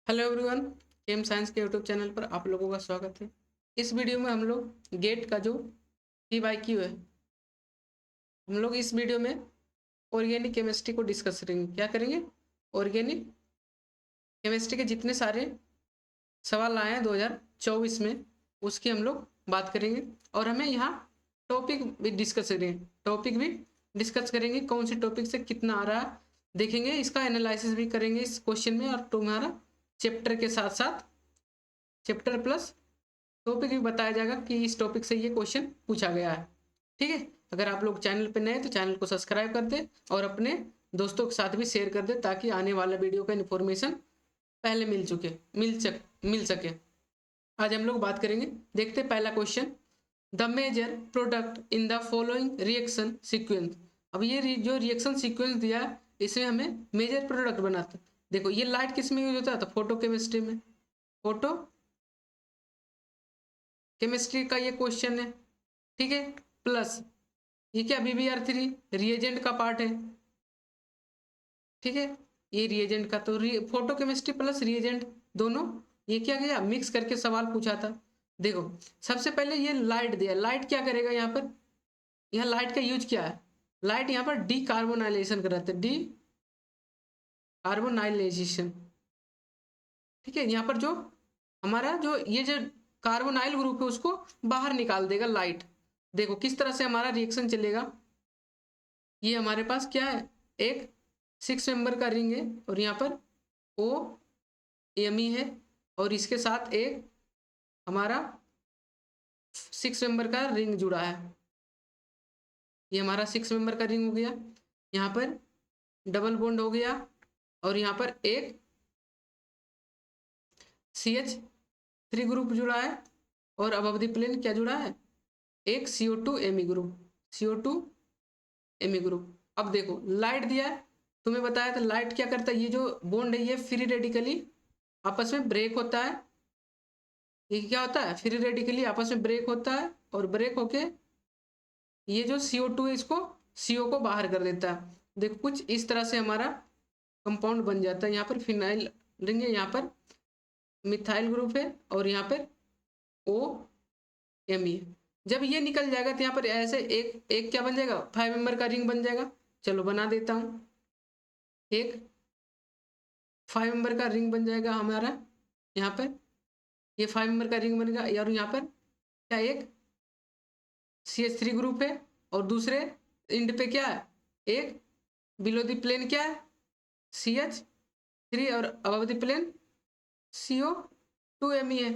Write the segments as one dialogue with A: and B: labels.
A: Hello everyone, केम science के YouTube channel पर आप लोगों का स्वागत है। इस वीडियो में हम लोग गेट का जो पीवाईक्यू है, हम लोग इस वीडियो में ऑर्गेनिक केमिस्ट्री को डिस्कस करेंगे। क्या करेंगे? ऑर्गेनिक केमिस्ट्री के जितने सारे सवाल आए हैं 2024 में, उसकी हम लोग बात करेंगे। और हमें यहाँ टॉपिक भी डिस्कस करेंगे, कौन से टॉपिक से कितना आ रहा है देखेंगे, इसका एनालिसिस भी करेंगे इस क्वेश्चन में। और तुम्हारा चैप्टर के साथ साथ चैप्टर प्लस टॉपिक भी बताया जाएगा कि इस टॉपिक से ये क्वेश्चन पूछा गया है। ठीक है, अगर आप लोग चैनल पर नए हैं तो चैनल को सब्सक्राइब कर दे और अपने दोस्तों के साथ भी शेयर कर दे, ताकि आने वाला वीडियो का इन्फॉर्मेशन पहले मिल सके। आज हम लोग बात करेंगे, देखते पहला question. The major product in the following reaction sequence. अब ये जो रिएक्शन सीक्वेंस दिया है, इसमें हमें मेजर प्रोडक्ट बनाता। देखो ये लाइट किस में यूज होता है? तो फोटो केमिस्ट्री में। फोटो केमिस्ट्री का ये क्वेश्चन है। ठीक है, प्लस ये क्या, BBr3 रिएजेंट का पार्ट है। ठीक है, ये रिएजेंट का तो फोटो केमिस्ट्री प्लस रिएजेंट दोनों ये क्या गया, मिक्स करके सवाल पूछा था। देखो सबसे पहले ये लाइट दिया, लाइट क्या करेगा यहाँ पर? यहाँ लाइट का यूज क्या है? लाइट यहाँ पर डी कार्बोनाइलेशन कराते हैं, डी कार्बोनाइलेशन। ठीक है, यहाँ पर जो हमारा जो ये जो कार्बोनाइल ग्रुप है उसको बाहर निकाल देगा लाइट। देखो किस तरह से हमारा रिएक्शन चलेगा। ये हमारे पास क्या है, एक 6 मेंबर का रिंग है और यहाँ पर ओ एम है, और इसके साथ एक हमारा 6 मेंबर का रिंग जुड़ा है। ये हमारा 6 मेंबर का रिंग हो गया। यहाँ पर डबल बॉन्ड हो गया और यहाँ पर एक CH3 ग्रुप जुड़ा है, और अबव द प्लेन क्या जुड़ा है, एक CO2 ग्रुप, CO2 ग्रुप। अब देखो लाइट दिया है, तुम्हें बताया था लाइट क्या करता है, ये जो बॉन्ड है ये फ्री रेडिकली आपस में ब्रेक होता है। ये क्या होता है, फ्री रेडिकली आपस में ब्रेक होता है, और ब्रेक होके ये जो CO2 है इसको CO को बाहर कर देता है। देखो कुछ इस तरह से हमारा कंपाउंड बन जाता है। यहाँ पर फिनाइल रिंग है, यहाँ पर मिथाइल ग्रुप है, और यहाँ पर OMe है। जब ये निकल जाएगा तो यहाँ पर ऐसे एक एक क्या बन जाएगा, 5 मेंबर का रिंग बन जाएगा। चलो बना देता हूँ, एक 5 मेंबर का रिंग बन जाएगा हमारा। यहाँ पर ये 5 मेंबर का रिंग बनेगा, और यहाँ पर क्या, एक CH3 ग्रुप है, और दूसरे इंड पे क्या है, एक बिलो द प्लेन क्या है, CH3, और अबव द प्लेन CO2Me है।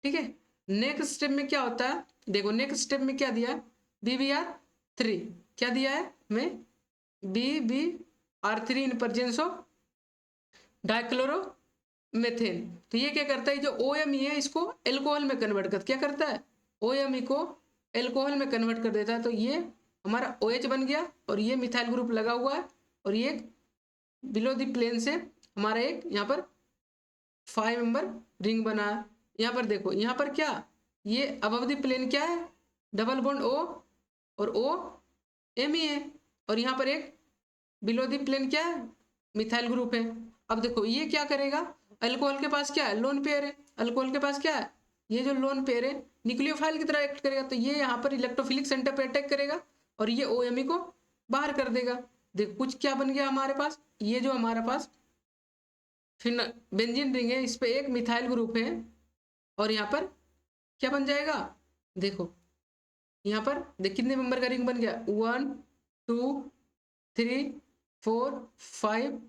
A: ठीक है, नेक्स्ट स्टेप में क्या होता है, देखो नेक्स्ट स्टेप में क्या दिया है, BBr3 क्या दिया है हमें, BBr3 in presence of dichloromethane. तो ये क्या करता है, जो OMe है इसको एल्कोहल में कन्वर्ट कर, क्या करता है, OMe को एल्कोहल में कन्वर्ट कर देता है। तो ये हमारा OH बन गया, और ये मिथाइल ग्रुप लगा हुआ है, और ये बिलो द प्लेन से हमारा एक यहाँ पर 5 मेंबर रिंग बना है। यहाँ पर देखो, यहाँ पर क्या, ये अबव द प्लेन क्या है, डबल बॉन्ड O और OMe है, और यहाँ पर एक बिलो द प्लेन क्या है, मिथाइल ग्रुप है। अब देखो ये क्या करेगा, अल्कोहल के पास क्या है, लोन पेयर है। अल्कोहल के पास क्या है, ये जो लोन पेयर है न्यूक्लियोफाइल की तरह एक्ट करेगा। तो ये यहाँ पर इलेक्ट्रोफिलिक सेंटर पर अटैक करेगा, और ये OMe को बाहर कर देगा। देखो कुछ क्या बन गया हमारे पास, ये जो हमारे पास फिर बेंजीन रिंग है, इस पे एक मिथाइल ग्रुप है, और यहाँ पर क्या बन जाएगा, देखो यहाँ पर देख कितने मेंबर का रिंग बन गया, 1 2 3 4 5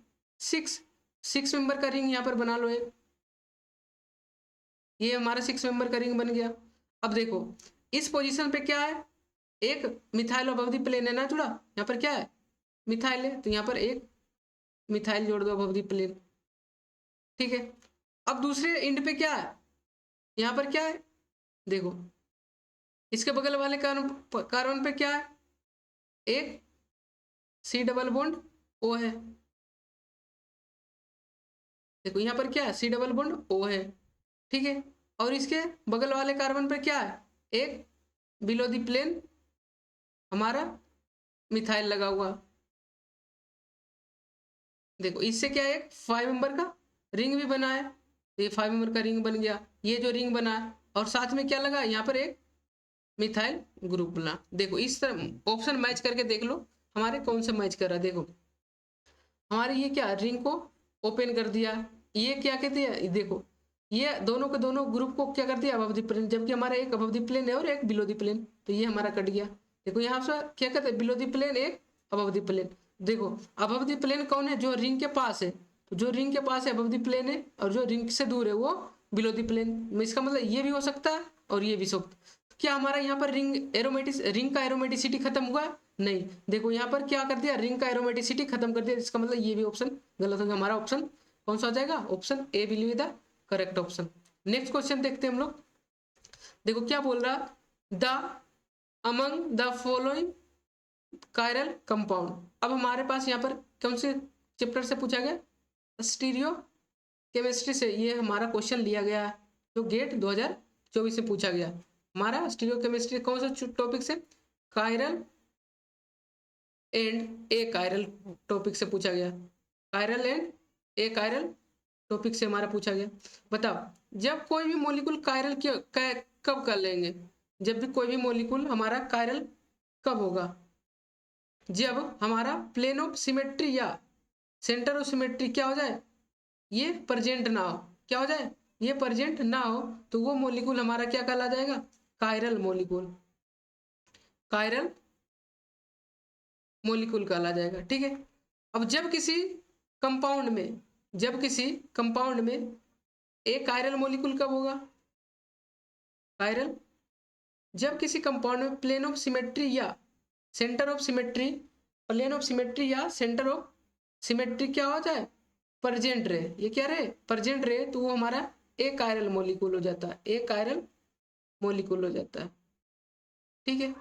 A: 6 मेंबर का रिंग यहाँ पर बना लो एक। ये हमारा 6 मेंबर का रिंग बन गया। अब देखो इस पोजीशन पे क्या है, एक मिथाइल अबव द प्लेन है ना जुड़ा, यहाँ पर क्या है, मिथाइल है, तो यहाँ पर एक मिथाइल जोड़ दो अबव द प्लेन। ठीक है, अब दूसरे एंड पे क्या है, यहाँ पर क्या है, देखो इसके बगल वाले कार्बन पे क्या है, एक C डबल बॉन्ड O है। देखो यहाँ पर क्या है, C डबल बॉन्ड O है। ठीक है, और इसके बगल वाले कार्बन पे क्या है, एक बिलो द प्लेन हमारा मिथाइल लगा हुआ। देखो इससे क्या है, एक 5 मेंबर का रिंग भी बना है। तो ये 5 मेंबर का रिंग बन गया, ये जो रिंग बना, और साथ में क्या लगा, यहाँ पर एक मिथाइल ग्रुप बना। देखो इस तरह ऑप्शन मैच करके देख लो हमारे कौन सा मैच कर रहा है। देखो हमारे ये क्या रिंग को ओपन कर दिया, ये क्या कहते हैं, देखो ये दोनों के दोनों ग्रुप को क्या कर दिया, अबव द प्लेन, जबकि हमारा एक अबव द प्लेन है और एक बिलो द प्लेन, तो ये हमारा कट गया। देखो यहाँ से क्या कहते हैं, बिलो द प्लेन एक अबव द प्लेन। देखो अबव द प्लेन कौन है, जो रिंग के पास है, तो जो रिंग के पास है अबव द प्लेन है, और जो रिंग से दूर है वो बिलो द प्लेन। इसका मतलब ये भी हो सकता है और ये भी सकता। क्या हमारा यहाँ पर रिंग का एरोमेटिसिटी खत्म हुआ, नहीं। देखो यहाँ पर क्या कर दिया, रिंग का एरोमेटिसिटी खत्म कर दिया, इसका मतलब ये भी ऑप्शन गलत हो गया। हमारा ऑप्शन कौन सा हो जाएगा, option A will be the correct option. Next question देखते हैं हम लोग। देखो क्या बोल रहा, the among the following chiral compound. अब हमारे पास यहाँ पर कौन से चैप्टर से पूछा गया, स्टीरियो केमिस्ट्री से ये हमारा क्वेश्चन लिया गया, जो गेट 2024 से पूछा गया। हमारा स्टीरियो केमिस्ट्री कौन सा टॉपिक से, chiral and A chiral topic से पूछा गया, chiral and A chiral topic से हमारा पूछा गया। बताओ जब कोई भी मॉलिक्यूल कायरल कब कर लेंगे, जब भी कोई भी मॉलिक्यूल हमारा कायरल कब होगा, जब हमारा प्लेन ऑफ सिमेट्री या सेंटर ऑफ सिमेट्री क्या हो जाए, ये प्रेजेंट ना हो। क्या हो जाए, ये प्रेजेंट ना हो, तो वो मॉलिक्यूल हमारा क्या कहला जाएगा, कायरल मॉलिक्यूल, कायरल मॉलिक्यूल कहला जाएगा। ठीक है। अब जब किसी कंपाउंड में एक कायरल मॉलिक्यूल कब होगा, कायरल जब किसी कंपाउंड में प्लेन ऑफ सिमेट्री या centre of symmetry, plane of symmetry या सेंटर ऑफ सिमेट्री क्या हो जाए, प्रेजेंट रहे। ये क्या रहे, प्रेजेंट रहे, तो वो हमारा एक कायरल मॉलिक्यूल हो जाता है, एक कायरल मॉलिक्यूल हो जाता है। ठीक है।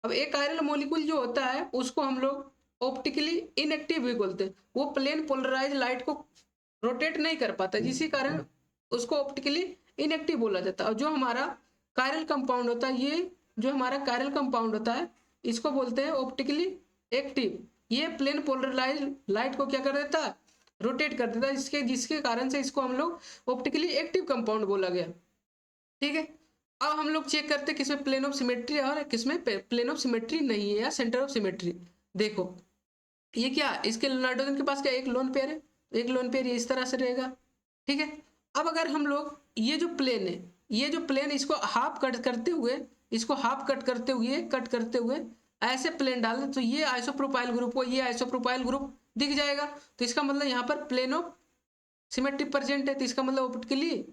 A: अब एक कायरल मॉलिक्यूल जो होता है उसको हम लोग ऑप्टिकली इनएक्टिव भी बोलते हैं। वो प्लेन पोलराइज लाइट को रोटेट नहीं कर पाता, जिसी कारण उसको ऑप्टिकली इनएक्टिव बोला जाता है। और जो हमारा कायरल कंपाउंड होता है, ये जो हमारा कायरल कंपाउंड होता है, इसको बोलते हैं ऑप्टिकली एक्टिव। ये प्लेन पोलराइज लाइट को क्या कर देता है, रोटेट कर देता है, जिसके कारण से इसको हम लोग ऑप्टिकली एक्टिव कंपाउंड बोला गया। ठीक है। अब हम लोग चेक करते हैं किसमें प्लेन ऑफ सिमेट्री और किसमें प्लेन ऑफ सिमेट्री नहीं है या सेंटर ऑफ सिमेट्री। देखो ये क्या, इसके नाइट्रोजन के पास क्या एक लोन पेयर है, एक लोन पेयर ये इस तरह से रहेगा। ठीक है। अब अगर हम लोग ये जो प्लेन है, ये जो प्लेन इसको हाफ कट करते हुए, इसको हाफ कट करते हुए ऐसे प्लेन डाल दें, तो ये आइसोप्रोपाइल ग्रुप हो, ये आइसोप्रोपाइल ग्रुप दिख जाएगा। तो इसका मतलब यहाँ पर प्लेन ऑफ सिमेट्री प्रेजेंट है, तो इसका मतलब ऑप्टिकली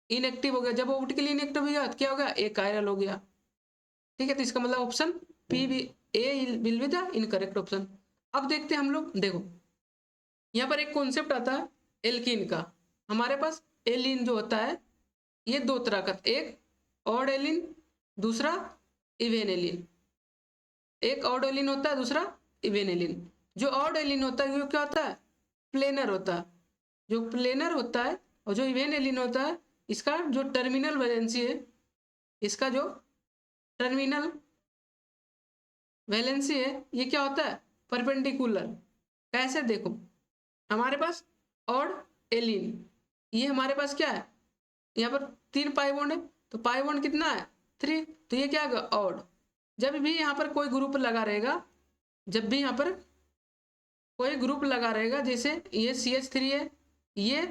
A: इनएक्टिव हो गया। जब ऑप्टिकली इनएक्टिव हो गया तो क्या हो गया, एक कायरल हो गया। ठीक है। तो इसका मतलब option P B A will be the incorrect option. अब देखते हैं हम लोग, देखो यहाँ पर एक कॉन्सेप्ट आता है एल्कीन का। हमारे पास एलिन जो होता है ये दो तरह का, एक ऑड एलिन, दूसरा इवेन एलिन। एक ऑड एलिन होता है, दूसरा इवेन एलिन। जो ऑड एलिन होता है वो क्या होता है, प्लेनर होता है। जो प्लेनर होता है, और जो इवेन एलिन होता है, इसका जो टर्मिनल वैलेंसी है, इसका जो टर्मिनल वैलेंसी है, ये क्या होता है, परपेंडिकुलर। कैसे, देखो हमारे पास ऑड एलिन, ये हमारे पास क्या है, यहाँ पर 3 पाई बॉन्ड है, तो पाई बॉन्ड कितना है 3, तो ये क्या है ऑड। जब भी यहाँ पर कोई ग्रुप लगा रहेगा, जब भी यहाँ पर कोई ग्रुप लगा रहेगा, जैसे ये CH3 है, ये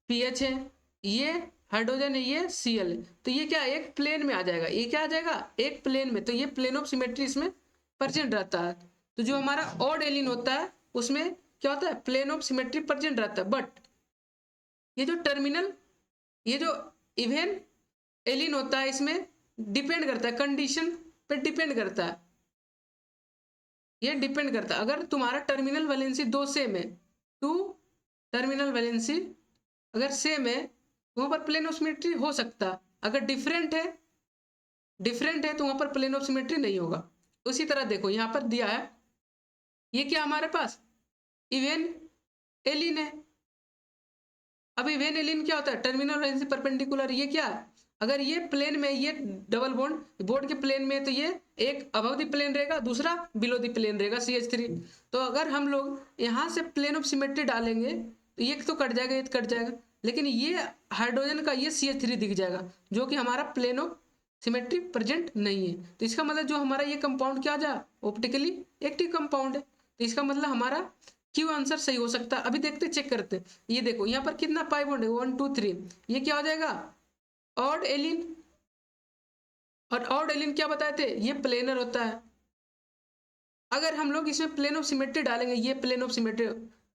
A: PH है, ये हाइड्रोजन है, ये Cl है, तो ये क्या एक प्लेन में आ जाएगा, ये क्या आ जाएगा एक प्लेन में। तो ये प्लेन ऑफ सिमेट्री इसमें प्रेजेंट रहता है। तो जो हमारा ऑड एलिन होता है उसमें क्या होता है, प्लेन ऑफ सिमेट्री प्रेजेंट रहता है। बट ये जो टर्मिनल, ये जो इवेन एलिन होता है, इसमें डिपेंड करता है, कंडीशन पे डिपेंड करता है। ये डिपेंड करता है, अगर तुम्हारा टर्मिनल वैलेंसी 2 सेम है, 2 टर्मिनल वैलेंसी अगर सेम है, वहां पर प्लेन ऑफ सिमेट्री हो सकता है। अगर डिफरेंट है तो वहां पर प्लेन ऑफ सिमेट्री नहीं होगा। उसी तरह देखो यहाँ पर दिया है, ये क्या हमारे पास इवेन एलिन है। अब इवेन एलिन क्या होता है, टर्मिनल वैलेंसी परपेंडिकुलर। ये क्या है, अगर ये प्लेन में, ये डबल बॉन्ड बोर्ड के प्लेन में, तो ये एक अबव द प्लेन रहेगा, दूसरा बिलो द प्लेन रहेगा, CH3। तो अगर हम लोग यहाँ से प्लेन ऑफ सिमेट्री डालेंगे तो ये तो कट जाएगा, ये तो कट जाएगा, लेकिन ये हाइड्रोजन का ये CH3 दिख जाएगा, जो कि हमारा प्लेन ऑफ सिमेट्री प्रेजेंट नहीं है। तो इसका मतलब जो हमारा ये कंपाउंड क्या जा ऑप्टिकली एक्टिव कंपाउंड है। तो इसका मतलब हमारा क्यों आंसर सही हो सकता है। अभी देखते चेक करते, ये देखो यहाँ पर कितना पाई बॉन्ड है, 1 2 3, ये क्या हो जाएगा ऑड एलिन। और ऑड एलिन क्या बताए थे, ये प्लेनर होता है। अगर हम लोग इसमें प्लेन ऑफ सिमेट्री डालेंगे, ये प्लेन ऑफ सिमेट्री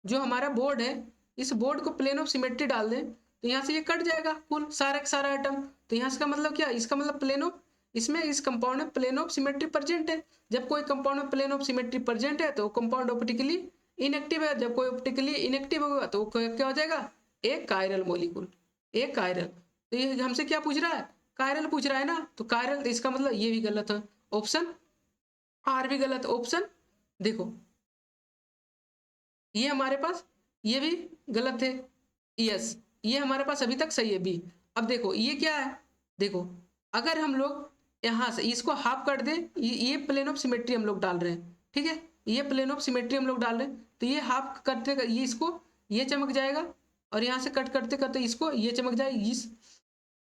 A: जो हमारा बोर्ड है, इस बोर्ड को प्लेन ऑफ सिमेट्री डाल दें तो यहाँ से ये कट जाएगा कुल सारा का सारा आइटम। तो यहाँ से का मतलब क्या, इसका मतलब प्लेन ऑफ, इसमें इस कंपाउंड में प्लेन ऑफ सिमेट्री प्रेजेंट है। जब कोई कंपाउंड में प्लेन ऑफ सिमेट्री प्रेजेंट है तो कंपाउंड ऑप्टिकली इनएक्टिव है। जब कोई ऑप्टिकली इनएक्टिव होगा तो क्या हो जाएगा, एक कायरल मॉलिक्यूल, एक कायरल। तो ये हमसे क्या पूछ रहा है, कायरल पूछ रहा है ना, तो कायरल, तो इसका मतलब ये भी गलत है, ऑप्शन आर भी गलत। ऑप्शन देखो ये हमारे पास ये भी गलत है, यस ये हमारे पास अभी तक सही है बी। अब देखो ये क्या है, देखो अगर हम लोग यहाँ से इसको हाफ कर दे, ये प्लेन ऑफ सिमेट्री हम लोग डाल रहे हैं, ठीक है, ये प्लेन ऑफ सिमेट्री हम लोग डाल रहे हैं, तो ये हाफ करते ये इसको ये चमक जाएगा, और यहाँ से कट करते करते इसको ये चमक जाएगा,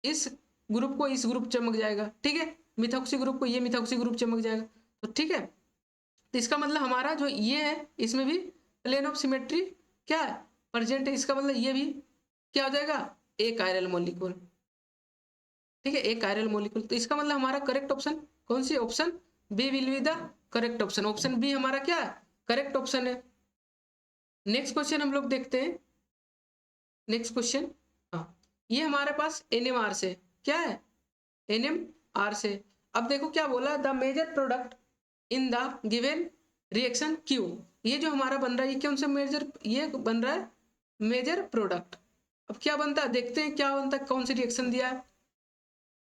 A: इस ग्रुप को इस ग्रुप चमक जाएगा, ठीक है, मिथॉक्सी ग्रुप को ये मिथॉक्सी ग्रुप चमक जाएगा। तो ठीक है, तो इसका मतलब हमारा जो ये है इसमें भी प्लेन ऑफ सिमेट्री क्या है प्रेजेंट है। इसका मतलब ये भी क्या हो जाएगा, एक कायरल मॉलिक्यूल, ठीक है, एक कायरल मॉलिक्यूल। तो इसका मतलब हमारा करेक्ट ऑप्शन कौन सी, option B will be the correct option. Option B हमारा क्या है, करेक्ट ऑप्शन है। नेक्स्ट क्वेश्चन हम लोग देखते हैं, नेक्स्ट क्वेश्चन, हाँ ये हमारे पास NMR से क्या है, NMR से। अब देखो क्या बोला, the major product in the given reaction Q, ये जो हमारा बन रहा है ये कौन सा मेजर, ये बन रहा है मेजर प्रोडक्ट। अब क्या बनता है देखते हैं क्या बनता है, कौन सी रिएक्शन दिया है,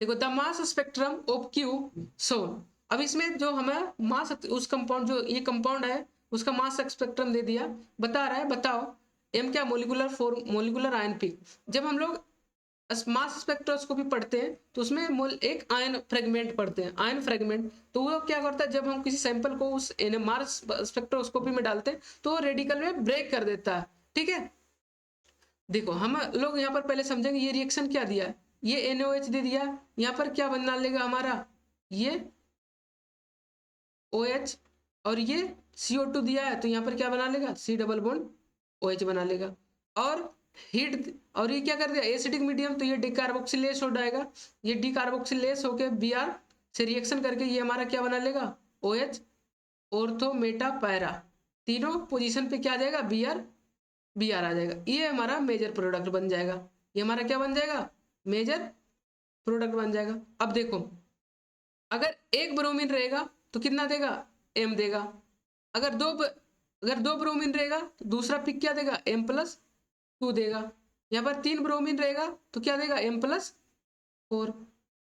A: देखो the mass spectrum of Q son. अब इसमें जो हमें मास उस कंपाउंड जो ये कंपाउंड है उसका मास स्पेक्ट्रम दे दिया, बता रहा है बताओ एम क्या, मोलिकुलर आयन पीक। जब हम लोग मास स्पेक्ट्रोस्कोपी पढ़ते हैं तो उसमें एक आयन फ्रेगमेंट पढ़ते हैं, आयन फ्रेगमेंट। तो वो क्या करता है, जब हम किसी सैंपल को उस मास स्पेक्ट्रोस्कोपी में डालते हैं तो रेडिकल में ब्रेक कर देता है, ठीक है। देखो हम लोग यहाँ पर पहले समझेंगे ये रिएक्शन क्या दिया है, ये NOH दे दिया, यहाँ पर क्या बना लेगा हमारा, ये OH, और ये CO2 दिया है तो यहाँ पर क्या बना लेगा, C डबल बॉन्ड OH बना लेगा। और हीट, और ये क्या कर दिया एसिडिक मीडियम, तो ये डिकार्बोक्सिलेस हो जाएगा, ये डिकार्बोक्सिलेस होके Br से रिएक्शन करके ये हमारा क्या बना लेगा, OH ऑर्थो मेटा पैरा, तीनों पोजीशन पे क्या आ जाएगा, Br आ जाएगा। ये हमारा मेजर प्रोडक्ट बन जाएगा, ये हमारा क्या बन जाएगा, मेजर प्रोडक्ट बन जाएगा। अब देखो अगर एक ब्रोमीन रहेगा तो कितना देगा, M देगा। अगर दो ब्रोमीन रहेगा तो दूसरा पिक क्या देगा, M+2 देगा। यहाँ पर 3 ब्रोमीन रहेगा तो क्या देगा,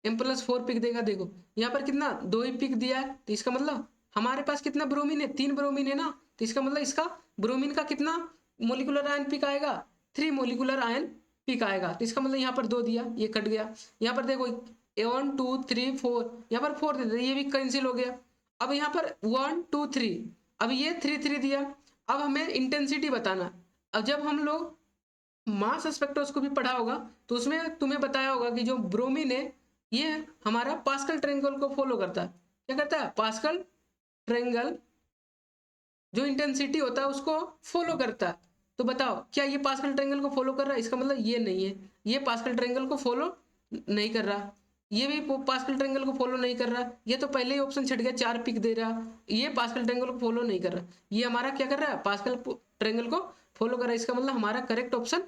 A: M+4 पिक देगा। देखो यहाँ पर कितना 2 ही पिक दिया है, तो इसका मतलब हमारे पास कितना ब्रोमीन है, 3 ब्रोमीन है ना, तो इसका मतलब इसका ब्रोमीन का कितना मोलिकुलर आयन पिक आएगा, 3 मोलिकुलर आयन पिक आएगा। तो इसका मतलब यहाँ पर 2 दिया, ये कट गया। यहाँ पर देखो 1 2 3 4, यहाँ पर 4 दे दिया, ये भी कैंसिल हो गया। अब यहाँ पर 1 2 3, अब ये 3 3 दिया। अब हमें इंटेंसिटी बताना। अब जब हम लोग मास स्पेक्ट्रोस्कोपी पढ़ा होगा तो उसमें तुम्हें बताया होगा कि जो ब्रोमीन है ये हमारा पास्कल ट्रायंगल को फॉलो करता है। क्या करता है, पास्कल ट्रायंगल जो इंटेंसिटी होता है उसको फॉलो करता है। तो बताओ क्या ये पास्कल ट्रायंगल को फॉलो कर रहा है, इसका मतलब ये नहीं है, ये पास्कल ट्रायंगल को फॉलो नहीं कर रहा, ये भी पास्कल ट्रायंगल को फॉलो नहीं कर रहा। ये तो पहले ही ऑप्शन छट गया, 4 पिक दे रहा, ये पास्कल ट्रायंगल को फॉलो नहीं कर रहा। ये हमारा क्या कर रहा है, पास्कल ट्रायंगल को फॉलो कर रहा है। इसका मतलब हमारा correct option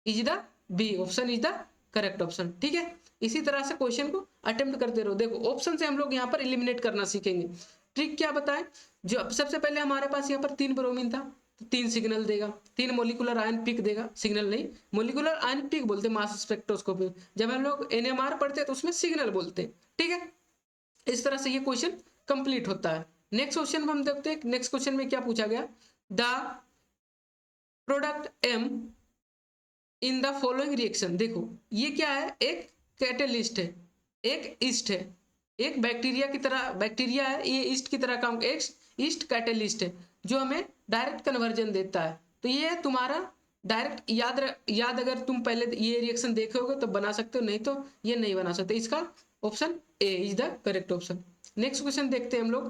A: is the B, option is the correct option, ठीक है। इसी तरह से क्वेश्चन को अटेम्प्ट करते रहो। देखो ऑप्शन से हम लोग यहाँ पर एलिमिनेट करना सीखेंगे। ट्रिक क्या बताएं, जो सबसे पहले हमारे पास यहाँ पर 3 ब्रोमीन था तो 3 सिग्नल देगा, 3 मोलिकुलर आयन पिक देगा, सिग्नल नहीं मोलिकुलर आयन पिक बोलते मास स्पेक्ट्रोस्कोपी। जब हम लोग NMR पढ़ते हैं तो उसमें सिग्नल बोलते हैं, ठीक है। इस तरह से ये क्वेश्चन कंप्लीट होता है। नेक्स्ट क्वेश्चन हम देखते हैं, नेक्स्ट क्वेश्चन में क्या पूछा गया, the product M in the following reaction. देखो ये क्या है, एक कैटेलिस्ट है, एक ईस्ट है, एक बैक्टीरिया की तरह, बैक्टीरिया है ये ईस्ट की तरह काम, एक ईस्ट कैटेलिस्ट है जो हमें डायरेक्ट कन्वर्जन देता है। तो ये तुम्हारा डायरेक्ट याद अगर तुम पहले ये रिएक्शन देखे होगे तो बना सकते हो, नहीं तो ये नहीं बना सकते। इसका option A is the correct option. Next question देखते हैं हम लोग।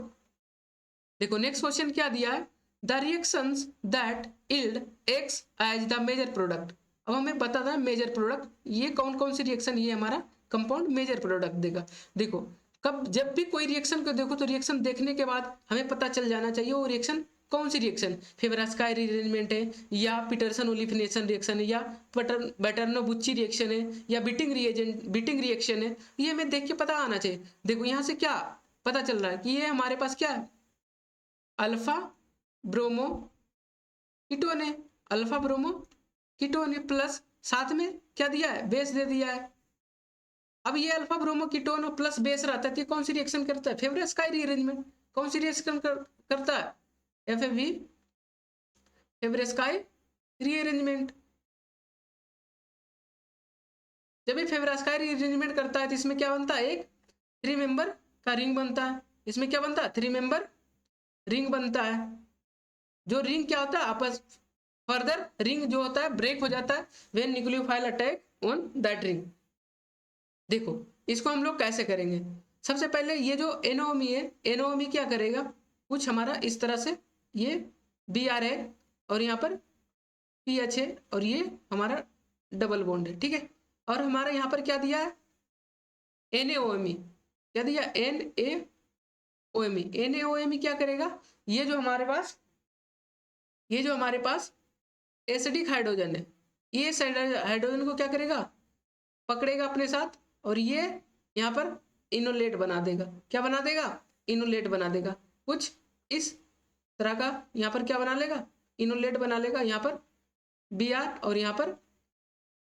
A: देखो नेक्स्ट क्वेश्चन क्या दिया है, the reactions that yield X as the major product. अब हमें बता था मेजर प्रोडक्ट, ये कौन कौन सी रिएक्शन, ये हमारा कंपाउंड मेजर प्रोडक्ट देगा। देखो कब जब भी कोई रिएक्शन को देखो तो रिएक्शन देखने के बाद हमें पता चल जाना चाहिए वो रिएक्शन कौन सी रिएक्शन, फेवरास्काई रीअरेंजमेंट है या पीटरसन ओलिफिनेशन रिएक्शन है या बैटर्नो-बुच्ची रिएक्शन है या बिटिंग रिएक्शन है, ये हमें देख के पता आना चाहिए। देखो यहाँ से क्या पता चल रहा है कि ये हमारे पास क्या है, अल्फा ब्रोमो कीटोन है, अल्फा ब्रोमो कीटोन है, प्लस साथ में क्या दिया है, बेस दे दिया है। अब ये alpha bromo ketone plus base रहता है तो ये कौन सी रिएक्शन करता है, फेवरास्काई रीअरेंजमेंट। कौन सी रिएक्शन करता है, FAV फेवरास्काई रीअरेंजमेंट। जब ये फेवरास्काई रीअरेंजमेंट करता है तो इसमें क्या बनता है, एक 3 मेंबर का रिंग बनता है। इसमें क्या बनता है, 3 मेंबर रिंग बनता है। जो रिंग क्या होता है, आपस फर्दर रिंग जो होता है ब्रेक हो जाता है when nucleophile attack on that ring. देखो इसको हम लोग कैसे करेंगे, सबसे पहले ये जो NOMe है, NOMe क्या करेगा, कुछ हमारा इस तरह से ये Br है और यहाँ पर PH है और ये हमारा डबल बॉन्ड है, ठीक है। और हमारा यहाँ पर क्या दिया है, NaOMe, क्या दिया, NaOMe। NaOMe क्या करेगा, ये जो हमारे पास एसिडिक हाइड्रोजन है, ये हाइड्रोजन को क्या करेगा, पकड़ेगा अपने साथ और ये यहाँ पर इनोलेट बना देगा। क्या बना देगा, इनोलेट बना देगा। कुछ इस तरह का यहाँ पर क्या बना लेगा, इनोलेट बना लेगा, यहाँ पर Br और यहाँ पर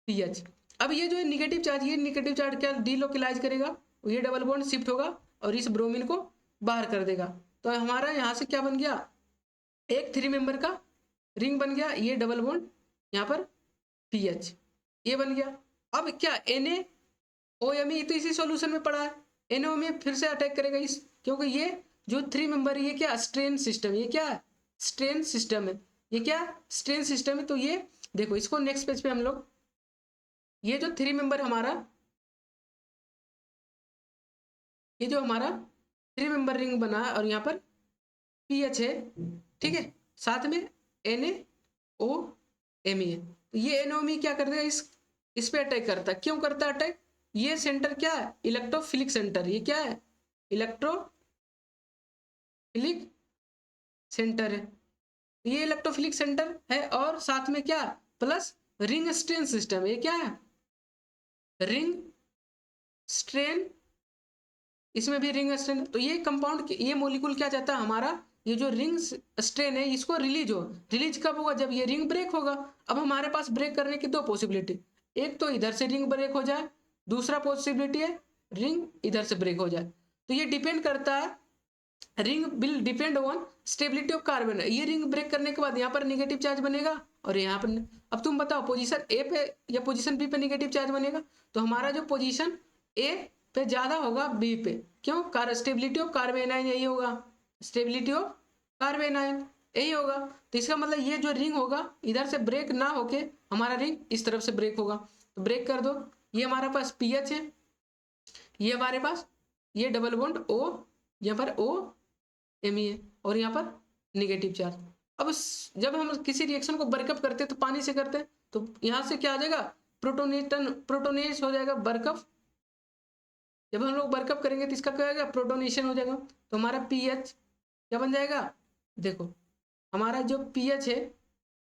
A: PH। अब ये जो निगेटिव चार्ज, ये निगेटिव चार्ज क्या डीलोकलाइज करेगा, ये डबल बॉन्ड शिफ्ट होगा और इस ब्रोमीन को बाहर कर देगा। तो हमारा यहाँ से क्या बन गया, एक 3 मेंबर का रिंग बन गया, ये डबल बॉन्ड यहाँ पर PH, ये बन गया। अब क्या NaOMe तो इसी सॉल्यूशन में पड़ा है, NaOMe फिर से अटैक करेगा इस, क्योंकि ये जो 3 मेंबर है ये क्या स्ट्रेन सिस्टम, ये क्या है स्ट्रेन सिस्टम है, ये क्या स्ट्रेन सिस्टम है। तो ये देखो इसको नेक्स्ट पेज पे हम लोग, ये जो 3 मेंबर हमारा, ये जो हमारा 3 मेंबर रिंग बना है और यहाँ पर PH है, ठीक है, साथ में NaOMe है। तो ये NaOMe क्या कर देगा, इस पे अटैक करता है। क्यों करता है अटैक, ये सेंटर क्या है, इलेक्ट्रोफिलिक सेंटर, ये क्या है इलेक्ट्रोफिलिक सेंटर है, ये इलेक्ट्रोफिलिक सेंटर है और साथ में क्या प्लस रिंग स्ट्रेन सिस्टम, ये क्या है रिंग स्ट्रेन, इसमें भी रिंग स्ट्रेन। तो ये कंपाउंड, ये मॉलिक्यूल क्या चाहता है हमारा, ये जो रिंग स्ट्रेन है इसको रिलीज कब होगा, जब ये रिंग ब्रेक होगा। अब हमारे पास ब्रेक करने की 2 पॉसिबिलिटी, एक तो इधर से रिंग ब्रेक हो जाए, दूसरा पॉसिबिलिटी है रिंग इधर से ब्रेक हो जाए। तो ये डिपेंड करता है, ring will depend on stability of carbon. ये रिंग ब्रेक करने के बाद यहाँ पर नेगेटिव चार्ज बनेगा और यहाँ पर, अब तुम बताओ पोजीशन ए पे या पोजीशन बी पे नेगेटिव चार्ज बनेगा। तो हमारा जो पोजीशन ए पे ज्यादा होगा बी पे, क्यों, स्टेबिलिटी ऑफ कार्बेनाइन यही होगा, स्टेबिलिटी ऑफ कार्बेनाइन यही होगा। तो इसका मतलब ये जो रिंग होगा इधर से ब्रेक ना होके हमारा रिंग इस तरफ से ब्रेक होगा। तो ब्रेक कर दो, ये हमारे पास PH है, ये हमारे पास ये डबल बॉन्ड O, यहाँ पर OMe है और यहाँ पर निगेटिव चार्ज। अब जब हम किसी रिएक्शन को बर्कअप करते हैं तो पानी से करते हैं, तो यहाँ से क्या आ जाएगा, प्रोटोनेज हो जाएगा बर्कअप। जब हम लोग बर्कअप करेंगे तो इसका क्या होगा, प्रोटोनेशन हो जाएगा। तो हमारा PH क्या बन जाएगा, देखो हमारा जो PH है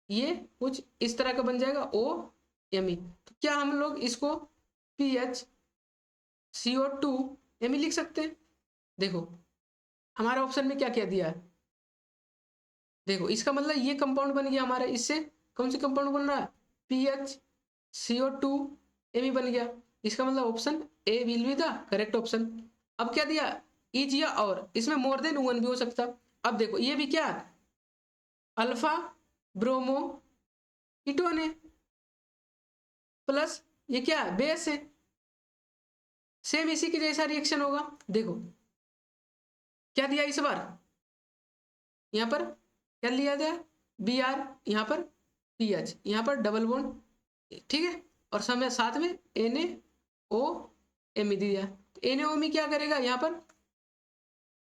A: ये कुछ इस तरह का बन जाएगा OMe। तो क्या हम लोग इसको PHCO2Me लिख सकते हैं। देखो हमारा ऑप्शन में क्या क्या दिया है, देखो इसका मतलब ये कंपाउंड बन गया हमारा, इससे कौन सी कंपाउंड बन रहा है, PHCO2Me बन गया। इसका मतलब option A will be the correct option. अब क्या दिया, इज या और, इसमें मोर देन 1 भी हो सकता। अब देखो ये भी क्या है, अल्फा ब्रोमो कीटोन है प्लस ये क्या है बेस है, सेम इसी के जैसा रिएक्शन होगा। देखो क्या दिया इस बार, यहाँ पर क्या लिया गया Br, यहाँ पर पीएच, यहाँ पर डबल बॉन्ड, ठीक है, और समय साथ में NaOM दिया। तो NaOM क्या करेगा, यहाँ पर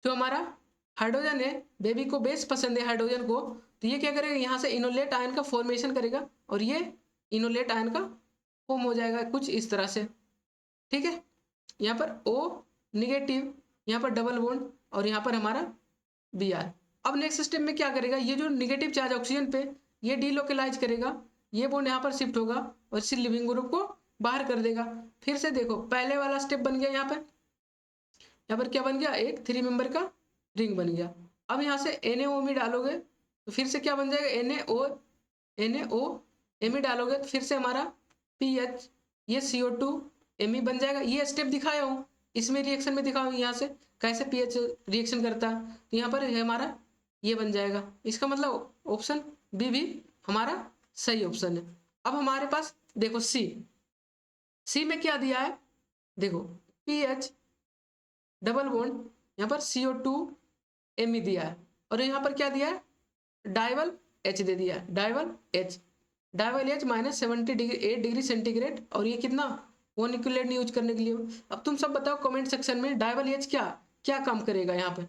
A: जो हमारा हाइड्रोजन है, बेबी को बेस पसंद है हाइड्रोजन को, तो ये क्या करेगा, यहाँ से इनोलेट आयन का फॉर्मेशन करेगा और ये इनोलेट आयन का फॉर्म हो जाएगा कुछ इस तरह से, ठीक है। यहाँ पर O निगेटिव, यहाँ पर डबल बॉन्ड और यहाँ पर हमारा Br। अब नेक्स्ट स्टेप में क्या करेगा, ये जो निगेटिव चार्ज ऑक्सीजन पे ये डीलोकलाइज करेगा, ये बॉन्ड यहाँ पर शिफ्ट होगा और इसी लिविंग ग्रुप को बाहर कर देगा। फिर से देखो पहले वाला स्टेप बन गया, यहाँ पर क्या बन गया, एक 3 मेंबर का रिंग बन गया। अब यहाँ से NaOM डालोगे तो फिर से क्या बन जाएगा, NaOM डालोगे तो फिर से हमारा पीएच, ये CO2Me बन जाएगा। ये स्टेप दिखाया हूँ, इसमें रिएक्शन में दिखाऊँ यहाँ से कैसे पीएच रिएक्शन करता है, तो यहाँ पर हमारा ये बन जाएगा। इसका मतलब ऑप्शन बी भी हमारा सही ऑप्शन है। अब हमारे पास देखो सी में क्या दिया है, देखो पीएच डबल बॉन्ड, यहाँ पर CO2Me दिया है और यहाँ पर क्या दिया है, डाइवल H दे दिया है, डाइवल H -78 डिग्री सेंटीग्रेड, और ये कितना 1 इक्विलेंट यूज करने के लिए। अब तुम सब बताओ कमेंट सेक्शन में डाइवल H क्या काम करेगा। यहाँ पे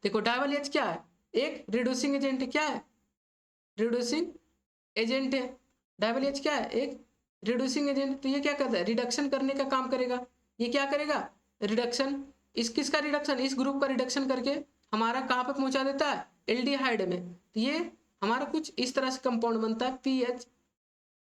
A: देखो डाइवल H क्या है, एक रिड्यूसिंग एजेंट है, क्या है, रिड्यूसिंग एजेंट है। डाइवल H क्या है, एक रिड्यूसिंग एजेंट, तो ये क्या करता है, रिडक्शन करने का काम करेगा। ये क्या करेगा, रिडक्शन, किसका रिडक्शन, इस ग्रुप का रिडक्शन करके हमारा कहाँ पे पहुंचा देता है, एल्डिहाइड में। तो ये हमारा कुछ इस तरह से कंपाउंड बनता है, पीएच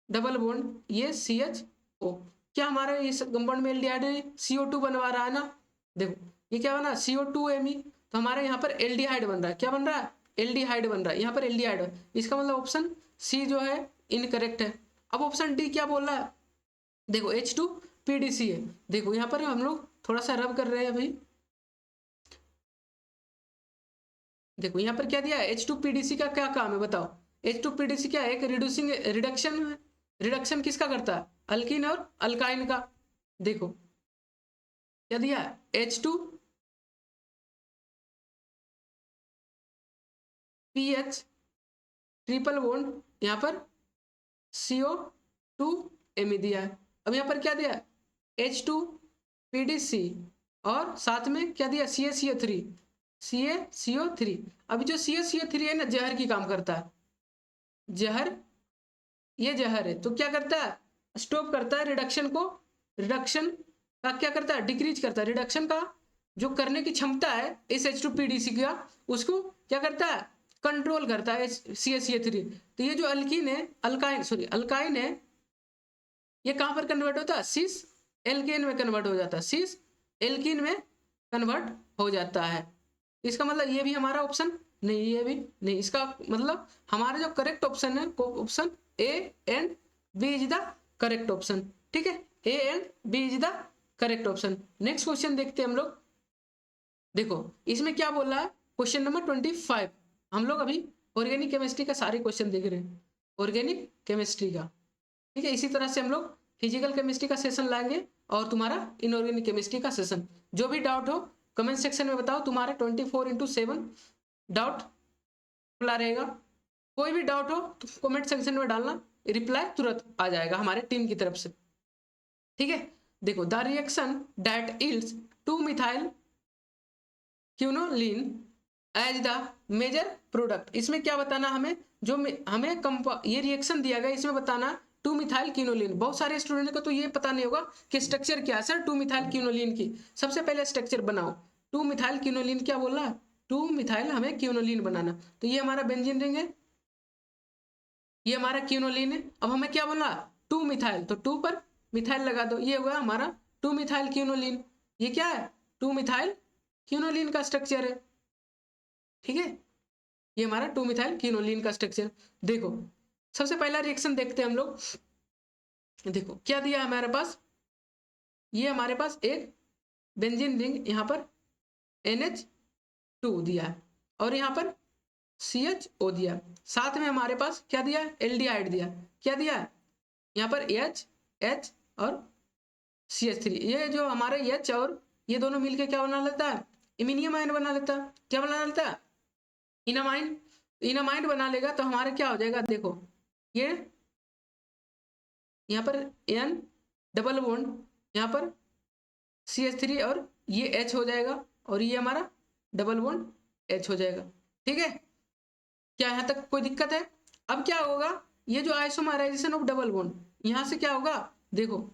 A: डबल बॉन्ड, ये CHO। क्या हमारा इस कंपाउंड में एल्डिहाइड CO2 बनवा रहा है ना, देखो ये क्या बना, CO2Me, तो हमारे यहाँ पर एल्डिहाइड बन रहा है, क्या बन रहा है, एल्डिहाइड बन रहा है, यहाँ पर एल्डिहाइड। इसका मतलब ऑप्शन सी जो है इनकरेक्ट है। अब ऑप्शन डी क्या बोल रहा है, देखो H2PDC है। देखो यहाँ पर हम लोग थोड़ा सा रब कर रहे हैं अभी, देखो यहाँ पर क्या दिया है, H2PDC का क्या काम है बताओ। H2PDC क्या है, एक रिडक्शन किसका करता है, अल्कीन और अल्काइन का। देखो क्या दिया है, H2PH ट्रिपल बॉन्ड, यहाँ पर CO2Me दिया है। अब यहाँ पर क्या दिया है, H2PDC और साथ में क्या दिया, CaCO3। अभी जो CaCO3 है ना, जहर की काम करता है, जहर, ये जहर है, तो क्या करता है, स्टॉप करता है रिडक्शन को, रिडक्शन का क्या करता है, डिक्रीज करता है, रिडक्शन का जो करने की क्षमता है इस H2PDC का, उसको क्या करता है, कंट्रोल करता है CaCO3। तो ये जो अल्कीन है, अल्काइन है, ये कहां पर कन्वर्ट होता है, सिस एल्केन में कन्वर्ट हो जाता है, सिस एल्कीन में कन्वर्ट हो जाता है। इसका मतलब ये भी हमारा ऑप्शन नहीं, ये भी नहीं, इसका मतलब हमारा जो करेक्ट ऑप्शन है, option A and B is the correct option, ठीक है, A and B is the correct option. Next question देखते हैं हम लोग। देखो इसमें क्या बोल रहा है, क्वेश्चन नंबर 25। हम लोग अभी ऑर्गेनिक केमिस्ट्री का सारे क्वेश्चन देख रहे हैं, ऑर्गेनिक केमिस्ट्री का, ठीक है। इसी तरह से हम लोग फिजिकल केमिस्ट्री का सेशन लाएंगे और तुम्हारा इनऑर्गेनिक केमिस्ट्री का सेशन। जो भी डाउट हो कमेंट सेक्शन में बताओ, तुम्हारे 24/7 डाउट खुला रहेगा। कोई भी डाउट हो तो कमेंट सेक्शन में डालना, रिप्लाई तुरंत आ जाएगा हमारे टीम की तरफ से, ठीक है। देखो the reaction that yields two methyl quinoline as the major product, इसमें क्या बताना हमें, जो हमें ये रिएक्शन दिया गया, इसमें बताना 2-मिथाइल क्विनोलिन। बहुत सारे स्टूडेंट को तो ये पता नहीं होगा कि स्ट्रक्चर क्या है सर 2-मिथाइल क्विनोलिन की। सबसे पहले स्ट्रक्चर बनाओ, 2-मिथाइल क्विनोलिन क्या बोल रहा है, 2-मिथाइल हमें क्विनोलिन बनाना, तो ये हमारा बेंजीन रिंग है, ये हमारा क्विनोलिन है। अब हमें क्या बोलना, 2-मिथाइल, तो 2 पर मिथाइल लगा दो, ये हुआ हमारा 2-मिथाइल क्विनोलिन। ये क्या है, 2-मिथाइल क्विनोलिन का स्ट्रक्चर है, ठीक है, ये हमारा 2-मिथाइल क्विनोलिन का स्ट्रक्चर। देखो सबसे पहला रिएक्शन देखते हैं हम लोग। देखो क्या दिया हमारे पास, ये हमारे पास एक बेंजीन रिंग, यहाँ पर NH2 दिया है और यहाँ पर CHO दिया, साथ में हमारे पास क्या दिया, एल्डिहाइड दिया, क्या दिया है, यहाँ पर H और CH3। ये जो हमारे H और ये दोनों मिलके क्या बना लेता है, इमिनियम आयन बना लेता है, क्या बना लेता है, इनामाइन बना लेगा। तो हमारे क्या हो जाएगा, देखो ये यहाँ पर N डबल बॉन्ड, यहाँ पर CH3 और ये H हो जाएगा और ये हमारा डबल बॉन्ड H हो जाएगा। ठीक है, क्या यहाँ तक कोई दिक्कत है? अब क्या होगा, ये जो आइसोमराइजेशन ऑफ डबल बॉन्ड, यहाँ से क्या होगा, देखो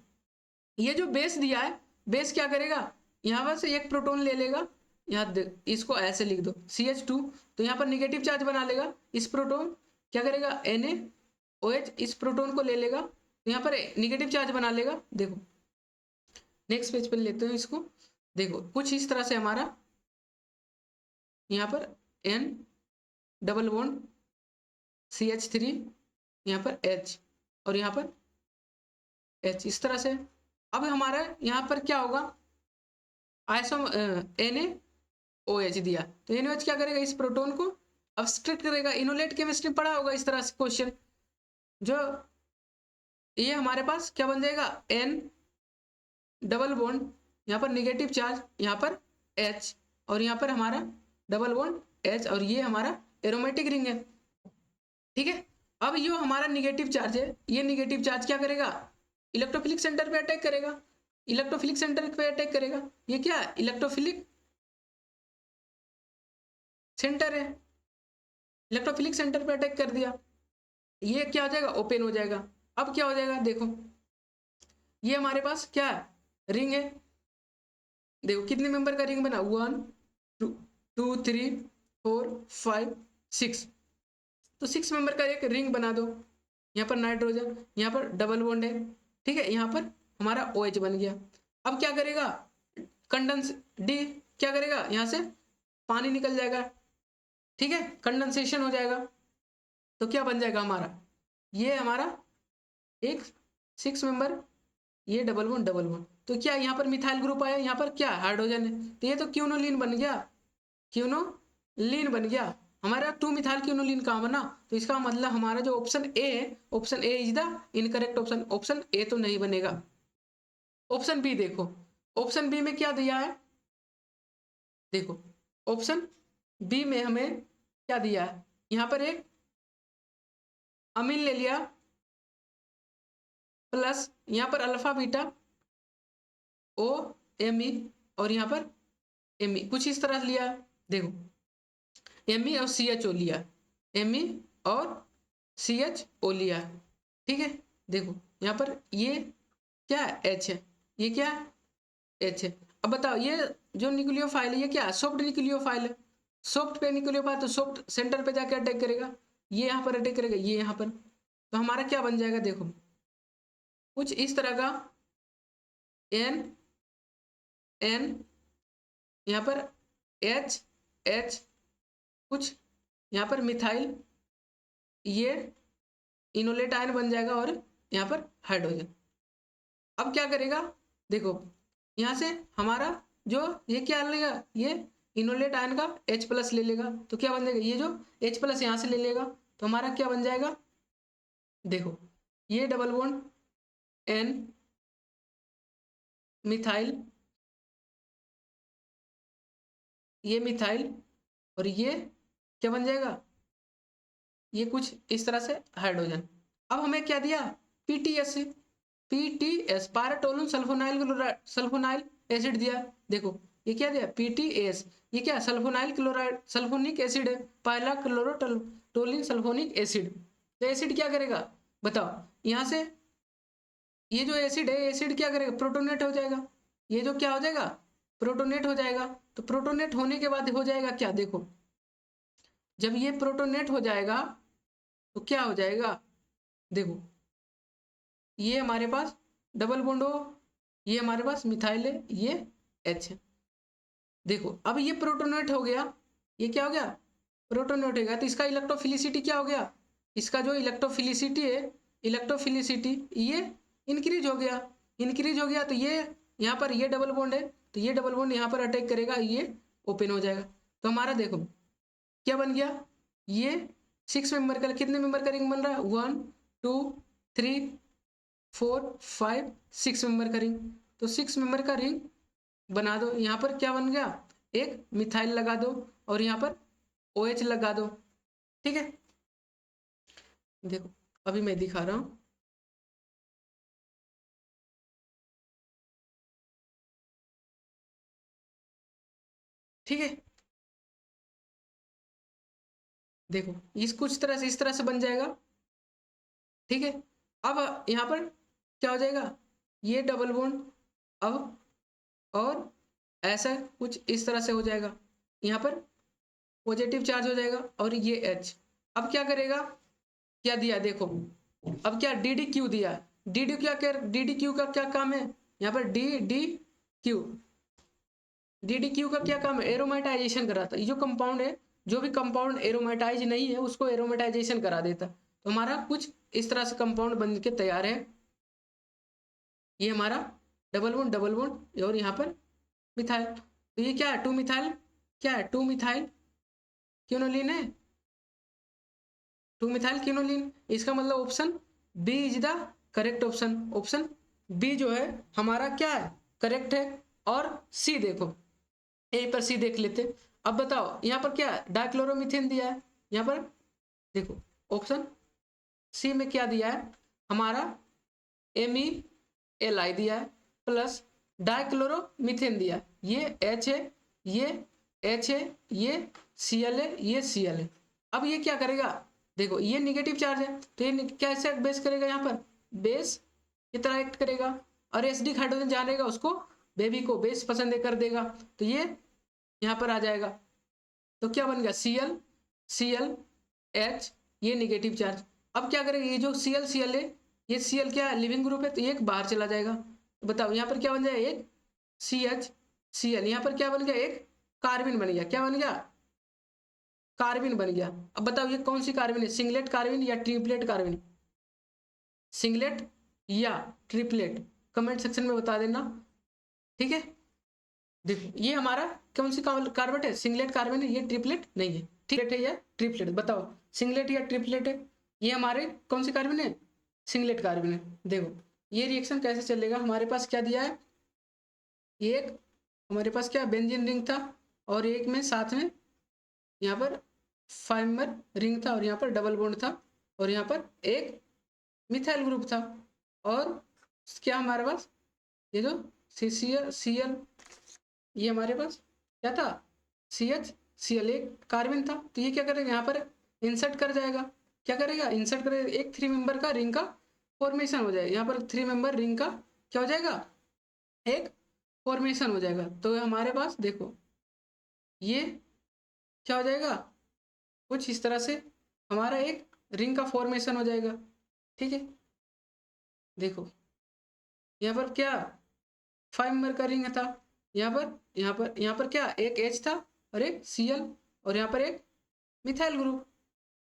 A: ये जो बेस दिया है, बेस क्या करेगा, यहाँ पर से एक प्रोटॉन ले लेगा, यहाँ इसको ऐसे लिख दो CH2, तो यहाँ पर निगेटिव चार्ज बना लेगा। इस प्रोटॉन क्या करेगा, NaOH इस प्रोटॉन को ले लेगा, तो यहाँ पर निगेटिव चार्ज बना लेगा। देखो नेक्स्ट पेज पर लेते हैं इसको। देखो कुछ इस तरह से हमारा यहाँ पर N डबल बॉन्ड CH3, यहाँ पर H और यहाँ पर H, इस तरह से। अब हमारा यहाँ पर क्या होगा, NaOH दिया, तो NaOH क्या करेगा, इस प्रोटॉन को अब्स्ट्रैक्ट करेगा। इनोलेट केमिस्ट्री पढ़ा होगा इस तरह से क्वेश्चन, जो ये हमारे पास क्या बन जाएगा, N डबल बॉन्ड, यहाँ पर निगेटिव चार्ज, यहाँ पर H और यहाँ पर हमारा डबल बॉन्ड H और ये हमारा एरोमेटिक रिंग है। ठीक है, अब ये हमारा निगेटिव चार्ज है, ये निगेटिव चार्ज क्या करेगा, इलेक्ट्रोफिलिक सेंटर पे अटैक करेगा, इलेक्ट्रोफिलिक सेंटर पे अटैक करेगा। ये क्या है, इलेक्ट्रोफिलिक सेंटर है, इलेक्ट्रोफिलिक सेंटर पे अटैक कर दिया, ये क्या हो जाएगा, ओपन हो जाएगा। अब क्या हो जाएगा, देखो ये हमारे पास क्या है, रिंग है। देखो कितने मेंबर का रिंग बना, 1 2 3 4 5 6, तो 6 मेंबर का एक रिंग बना दो। यहाँ पर नाइट्रोजन, यहाँ पर डबल बॉन्ड है। ठीक है, यहाँ पर हमारा OH बन गया। अब क्या करेगा, कंडेंस डी क्या करेगा, यहाँ से पानी निकल जाएगा। ठीक है, कंडेंसेशन हो जाएगा, तो क्या बन जाएगा हमारा, ये हमारा एक 6 मेंबर, ये डबल बॉन्ड, तो क्या यहाँ पर मिथाइल ग्रुप आया, यहाँ पर क्या हाइड्रोजन है, तो ये तो क्यूनोलिन बन गया, क्यूनोलिन बन गया हमारा। 2 मिथाइल क्यूनोलिन कहाँ बना, तो इसका मतलब हमारा जो ऑप्शन ए है, option A is the incorrect option, option A तो नहीं बनेगा। ऑप्शन बी देखो, ऑप्शन बी में क्या दिया है, देखो ऑप्शन बी में हमें क्या दिया है, यहाँ पर एक अमीन ले लिया प्लस यहाँ पर अल्फा बीटा OMe और यहाँ पर Me, कुछ इस तरह लिया। देखो Me और CHO लिया, Me और CHO लिया। ठीक है, देखो यहाँ पर ये क्या है, H है, ये क्या है, H है। अब बताओ ये जो न्यूक्लियोफाइल है, ये क्या है, सॉफ्ट न्यूक्लियोफाइल है। सॉफ्ट पे न्यूक्लियोफाइल तो सॉफ्ट सेंटर पे जाके अटैक करेगा, ये यहाँ पर अटैक करेगा, ये यहाँ पर, तो हमारा क्या बन जाएगा, देखो कुछ इस तरह का N यहाँ पर H कुछ यहाँ पर मिथाइल, ये इनोलेट आयन बन जाएगा और यहाँ पर हाइड्रोजन। अब क्या करेगा, देखो यहाँ से हमारा जो ये क्या लेगा, ये इनोलेट आयन का H+ ले लेगा, तो क्या बन जाएगा, ये जो H+ यहाँ से ले लेगा, तो हमारा क्या बन जाएगा, देखो ये डबल बॉन्ड N मिथाइल, ये मिथाइल और ये क्या बन जाएगा, ये कुछ इस तरह से हाइड्रोजन। अब हमें क्या दिया, PTS पायराटोलुन सल्फोनाइल एसिड दिया। देखो ये क्या दिया, PTS, ये क्या सल्फोनाइल क्लोराइड सल्फोनिक एसिड है, पायला क्लोरोटोलिन सल्फोनिक एसिड। तो एसिड क्या करेगा बताओ, यहाँ से ये जो एसिड है, एसिड क्या करेगा, प्रोटोनेट हो जाएगा, ये जो क्या हो जाएगा, प्रोटोनेट हो जाएगा। तो प्रोटोनेट होने के बाद हो जाएगा क्या, देखो जब ये प्रोटोनेट हो जाएगा तो क्या हो जाएगा, देखो ये हमारे पास डबल बॉन्ड हो, ये हमारे पास मिथाइल है, ये H है। देखो अब ये प्रोटोनेट हो गया, ये क्या हो गया, प्रोटोनेट हो गया, तो इसका इलेक्ट्रोफिलिसिटी क्या हो गया, इसका जो इलेक्ट्रोफिलिसिटी है, इलेक्ट्रोफिलिसिटी ये इंक्रीज हो गया, इंक्रीज हो गया, तो ये यहाँ पर ये डबल बॉन्ड है, तो ये डबल बॉन्ड यहाँ पर अटैक करेगा, ये ओपन हो जाएगा। तो हमारा देखो क्या बन गया, ये 6 मेंबर का, कितने मेंबर का रिंग बन रहा है, 1 2 3 4 5 6 मेंबर का रिंग। तो 6 मेंबर का रिंग बना दो, यहाँ पर क्या बन गया, एक मिथाइल लगा दो और यहाँ पर OH लगा दो। ठीक है, देखो अभी मैं दिखा रहा हूँ। ठीक है, देखो इस कुछ तरह से इस तरह से बन जाएगा। ठीक है, अब यहाँ पर क्या हो जाएगा, ये डबल बॉन्ड अब, और ऐसा कुछ इस तरह से हो जाएगा, यहाँ पर पॉजिटिव चार्ज हो जाएगा, और ये H अब क्या करेगा, क्या दिया देखो, अब क्या डी डी क्यू दिया है, डी डी क्या कर, डी डी क्यू का क्या काम है, यहाँ पर D D Q, D D Q का क्या काम है, एरोमेटाइजेशन कराता है। ये जो कंपाउंड है, जो भी कंपाउंड एरोमेटाइज नहीं है उसको एरोमेटाइजेशन करा देता। तो हमारा कुछ इस तरह से कंपाउंड बन के तैयार है। ये हमारा डबल बॉन्ड और यहाँ पर मिथाइल, तो ये क्या है, टू मिथाइल, क्या है, टू मिथाइल क्यूनोलिन है, टू मिथाइल क्यूनोलिन। इसका मतलब option B is the correct option, option B जो है हमारा क्या है, करेक्ट है। और सी देखो, ए पर सी देख लेते। अब बताओ यहाँ पर क्या है, डाइक्लोरोमीथेन दिया है, यहाँ पर देखो ऑप्शन सी में क्या दिया है हमारा, MELI दिया है प्लस डाइक्लोरोमीथेन दिया है, ये H है, ये H है, ये Cl है, ये Cl है। अब ये क्या करेगा, देखो ये निगेटिव चार्ज है, तो ये कैसे बेस करेगा, यहाँ पर बेस की तरह एक्ट करेगा, और एसिडिक हाइड्रोजन जहाँ रहेगा उसको, बेबी को बेस पसंद कर देगा, तो ये यहाँ पर आ जाएगा। तो क्या बन गया, Cl ये निगेटिव चार्ज। अब क्या करेगा, ये जो Cl है, ये Cl क्या है, लिविंग ग्रुप है, तो एक बाहर चला जाएगा। तो बताओ यहाँ पर क्या बन जाएगा, एक CH यहाँ पर क्या बन गया, एक कार्बिन बन गया, क्या बन गया, कार्बिन बन गया। अब बताओ ये कौन सी कार्बिन है, सिंगलेट कार्बिन या ट्रिपलेट कार्बिन, सिंगलेट या ट्रिपलेट, कमेंट सेक्शन में बता देना। ठीक है, देखो ये हमारा कौन सी कार्बन है, सिंगलेट कार्बन है, ये ट्रिपलेट नहीं है, ट्रिपलेट है या ट्रिपलेट, बताओ सिंगलेट या ट्रिपलेट है, ये हमारे कौन सी कार्बन है, सिंगलेट कार्बन है। देखो ये रिएक्शन कैसे चलेगा, हमारे पास क्या दिया है, एक हमारे पास क्या बेंजीन रिंग था, और एक में साथ में यहाँ पर 5 मेंबर रिंग था, और यहाँ पर डबल बॉन्ड था, और यहाँ पर एक मिथाइल ग्रुप था, और क्या हमारे पास ये जो CL ये हमारे पास क्या था, CH एक कार्बन था। तो ये क्या करेगा, यहाँ पर इंसर्ट कर जाएगा, क्या करेगा, इंसर्ट करेगा, एक 3 मेंबर का रिंग का फॉर्मेशन हो जाएगा, यहाँ पर 3 मेंबर रिंग का क्या हो जाएगा, एक फॉर्मेशन हो जाएगा। तो हमारे पास देखो ये क्या हो जाएगा, कुछ इस तरह से हमारा एक रिंग का फॉर्मेशन हो जाएगा। ठीक है, देखो यहाँ पर क्या 5 मेंबर का रिंग था, यहाँ पर क्या एक H था, और एक Cl, और यहाँ पर एक मिथाइल ग्रुप।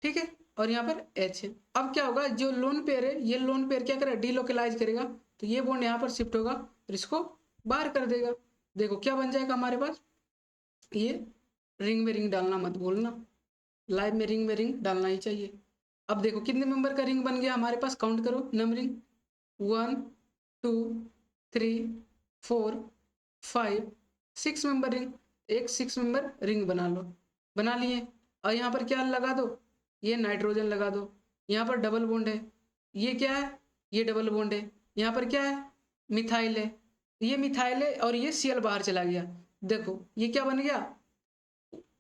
A: ठीक है, और यहाँ पर H है। अब क्या होगा, जो लोन पेयर है, ये लोन पेयर क्या करेगा, डीलोकलाइज करेगा, तो ये बॉन्ड यहाँ पर शिफ्ट होगा और इसको बाहर कर देगा। देखो क्या बन जाएगा हमारे पास, ये रिंग में रिंग डालना मत भूलना, लाइव में रिंग डालना ही चाहिए। अब देखो कितने मेंबर का रिंग बन गया हमारे पास, काउंट करो नंबरिंग, 1 2 3 4 5 6 मेंबर रिंग, एक 6 मेंबर रिंग बना लो, बना लिए। और यहाँ पर क्या लगा दो, ये नाइट्रोजन लगा दो, यहाँ पर डबल बॉन्ड है, ये क्या है, ये डबल बॉन्ड है, यहाँ पर क्या है, मिथाइल है, ये मिथाइल है, और ये Cl बाहर चला गया। देखो ये क्या बन गया,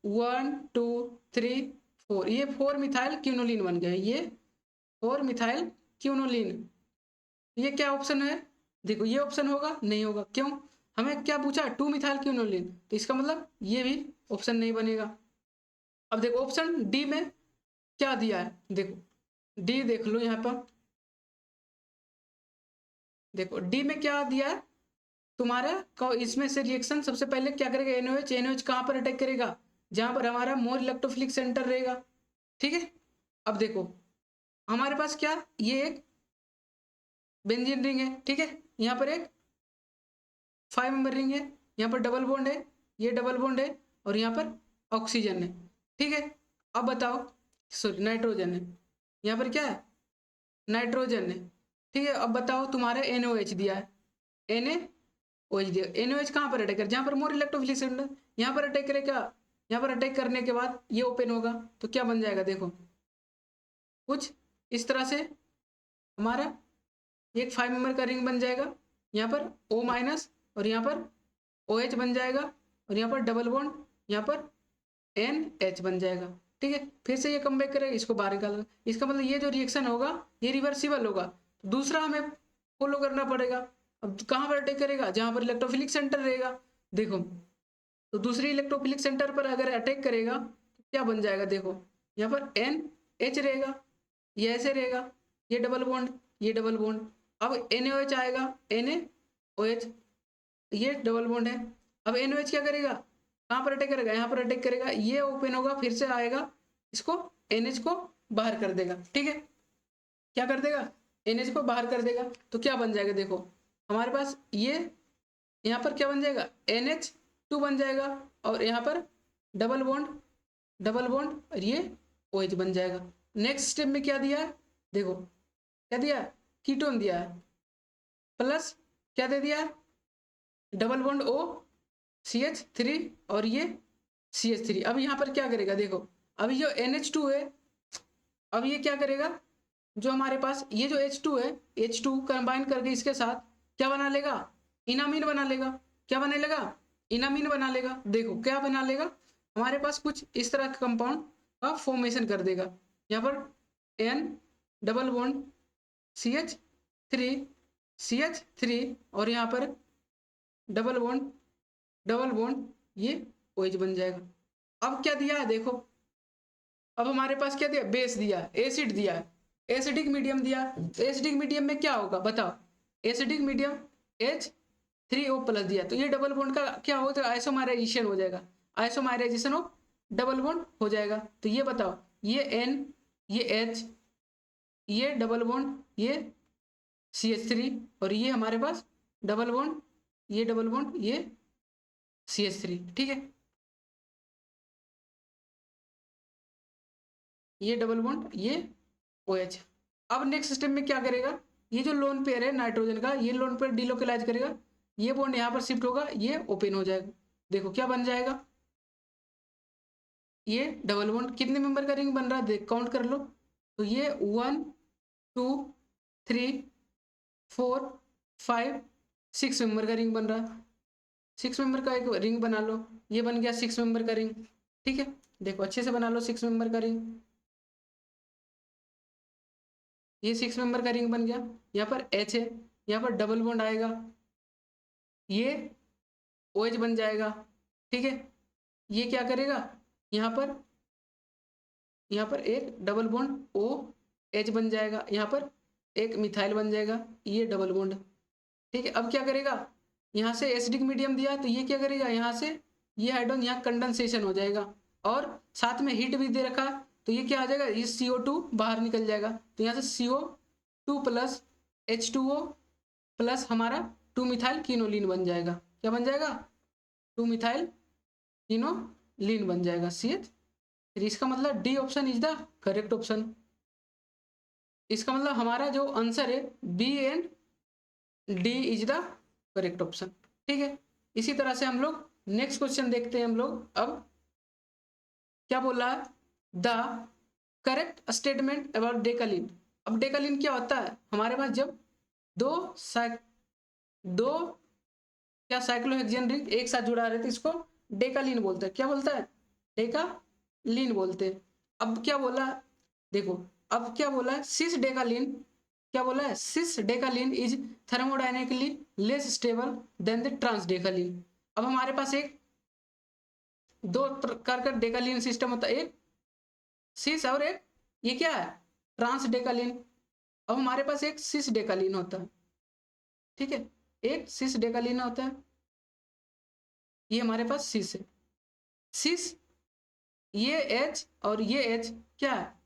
A: 1 2 3 4, ये 4 मिथाइल क्यूनोलिन बन गया, ये 4 मिथाइल क्यूनोलिन। ये क्या ऑप्शन है, देखो ये ऑप्शन होगा नहीं होगा, क्यों, हमें क्या पूछा, 2 मिथाइल क्यूनोलिन, तो इसका मतलब ये भी ऑप्शन नहीं बनेगा। अब देखो ऑप्शन डी में क्या दिया है, देखो डी देख लो, यहाँ पर देखो डी में क्या दिया है तुम्हारा, इसमें से रिएक्शन सबसे पहले क्या करेगा, NOH कहाँ पर अटैक करेगा, जहां पर हमारा मोर इलेक्ट्रोफिलिक सेंटर रहेगा। ठीक है, अब देखो हमारे पास क्या, ये एक बेंजीन रिंग है, ठीक है, यहाँ पर एक 5 मेंबर रिंग है, यहाँ पर डबल बॉन्ड है, ये डबल बॉन्ड है, और यहाँ पर ऑक्सीजन है। ठीक है, अब बताओ, सॉरी नाइट्रोजन है, यहाँ पर क्या है, नाइट्रोजन है। ठीक है, अब बताओ तुम्हारे NOH दिया है, NaOH दिया, NOH कहाँ पर अटैक करे, जहाँ पर मोर इलेक्ट्रोफिलिक सेंटर, यहाँ पर अटैक करेगा, यहाँ पर अटैक करने के बाद ये ओपन होगा, तो क्या बन जाएगा, देखो कुछ इस तरह से हमारा एक 5 मेंबर का रिंग बन जाएगा, यहाँ पर O माइनस और यहाँ पर OH बन जाएगा और यहाँ पर डबल बॉन्ड, यहाँ पर NH बन जाएगा। ठीक है, फिर से ये कम बैक करेगा, इसको बाहर निकालेगा। इसका मतलब ये जो रिएक्शन होगा ये रिवर्सिबल होगा, तो दूसरा हमें फॉलो करना पड़ेगा। अब कहाँ पर अटैक करेगा, जहाँ पर इलेक्ट्रोफिलिक सेंटर रहेगा। देखो, तो दूसरी इलेक्ट्रोफिलिक सेंटर पर अगर अटैक करेगा तो क्या बन जाएगा, देखो यहाँ पर NH रहेगा, ये ऐसे रहेगा, ये डबल बॉन्ड, ये डबल बॉन्ड। अब NaOH आएगा, NaOH, ये डबल बॉन्ड है। अब NaOH क्या करेगा, कहाँ पर अटैक करेगा, यहाँ पर अटैक करेगा, ये ओपन होगा, फिर से आएगा, इसको NH को बाहर कर देगा। ठीक है, क्या कर देगा, NH को बाहर कर देगा। तो क्या बन जाएगा, देखो हमारे पास ये यहाँ पर क्या बन जाएगा, NH2 बन जाएगा और यहाँ पर डबल बॉन्ड और ये OH बन जाएगा। नेक्स्ट स्टेप में क्या दिया है, देखो क्या दिया है, कीटोन दिया है, प्लस क्या दे दिया है, डबल बॉन्ड O CH3 और ये CH3। अब यहाँ पर क्या करेगा, देखो अभी जो NH2 है, अब ये क्या करेगा, जो हमारे पास ये जो H2 है, H2 कंबाइन करके इसके साथ क्या बना लेगा, इनामीन बना लेगा। क्या बना लेगा, इनामीन बना लेगा। देखो क्या बना लेगा, हमारे पास कुछ इस तरह का कंपाउंड का फॉर्मेशन कर देगा। यहाँ पर N डबल बॉन्ड CH3 और यहाँ पर डबल बॉन्ड ये OH बन जाएगा। अब क्या दिया है, देखो अब हमारे पास क्या दिया, बेस दिया, एसिड दिया है, एसिडिक मीडियम दिया। तो एसिडिक मीडियम में क्या होगा बताओ, एसिडिक मीडियम H3O प्लस दिया, तो ये डबल बॉन्ड का क्या हो जाएगा, आइसोमराइजेशन हो जाएगा, आइसोमराइजेशन ऑफ डबल बॉन्ड हो जाएगा। तो ये बताओ, ये N, ये H, ये डबल बॉन्ड, ये CH3 और ये हमारे पास डबल बॉन्ड, ये डबल बॉन्ड, ये CH3। ठीक है, ये डबल बॉन्ड, ये OH। अब नेक्स्ट स्टेप में क्या करेगा, ये जो लोन पेयर है नाइट्रोजन का, ये लोन पेयर डिलोकलाइज करेगा, ये बॉन्ड यहाँ पर शिफ्ट होगा, ये ओपन हो जाएगा। देखो क्या बन जाएगा, ये डबल बॉन्ड, कितने मेंबर का रिंग बन रहा है देख काउंट कर लो। तो ये 1 2 3 4 5 6 मेंबर का रिंग बन रहा है। 6 मेंबर का एक रिंग बना लो, ये बन गया 6 मेंबर का रिंग। ठीक है, देखो अच्छे से बना लो 6 मेंबर का रिंग, ये 6 मेंबर का रिंग बन गया। यहाँ पर H है, यहाँ पर डबल बॉन्ड आएगा, ये OH बन जाएगा। ठीक है, ये क्या करेगा, यहाँ पर एक डबल बॉन्ड OH बन जाएगा, यहाँ पर एक मिथाइल बन जाएगा, ये डबल बॉन्ड। ठीक है, अब क्या करेगा, यहाँ से एसिडिक मीडियम दिया तो ये क्या करेगा, यहाँ से ये हाइड्रोजन यहाँ कंडेंसेशन हो जाएगा और साथ में हीट भी दे रखा है, तो ये क्या आ जाएगा, ये CO2 बाहर निकल जाएगा। तो यहाँ से CO2 प्लस H2O प्लस हमारा 2 मिथाइल कीनोलिन बन जाएगा। क्या बन जाएगा, 2 मिथाइल कीनोलिन बन जाएगा CH। फिर इसका मतलब D option is the correct option. इसका मतलब हमारा जो आंसर है B and D is the correct option. ठीक है, इसी तरह से हम लोग नेक्स्ट क्वेश्चन देखते हैं। हम लोग अब क्या बोल रहा है, द करेक्ट स्टेटमेंट अबाउट डेकालिन। अब डेकालिन क्या होता है, हमारे पास जब दो क्या साइक्लोहेक्सेन रिंग एक साथ जुड़ा रहते इसको डेकालिन बोलते हैं। क्या बोलता है, डेकालिन बोलते हैं। अब क्या बोला, देखो अब क्या बोला है, सिस डेकालिन, क्या बोला है, cis decalin is thermodynamically less stable than the trans decalin. अब हमारे पास एक दो प्रकार का डेकालिन सिस्टम होता है, एक सिस और एक ये क्या है, ट्रांस डेकालिन। अब हमारे पास एक सिस डेकालिन होता है। ठीक है, एक सिस डेकालिन होता है, ये हमारे पास सिस है। सिस ये H और ये H क्या है,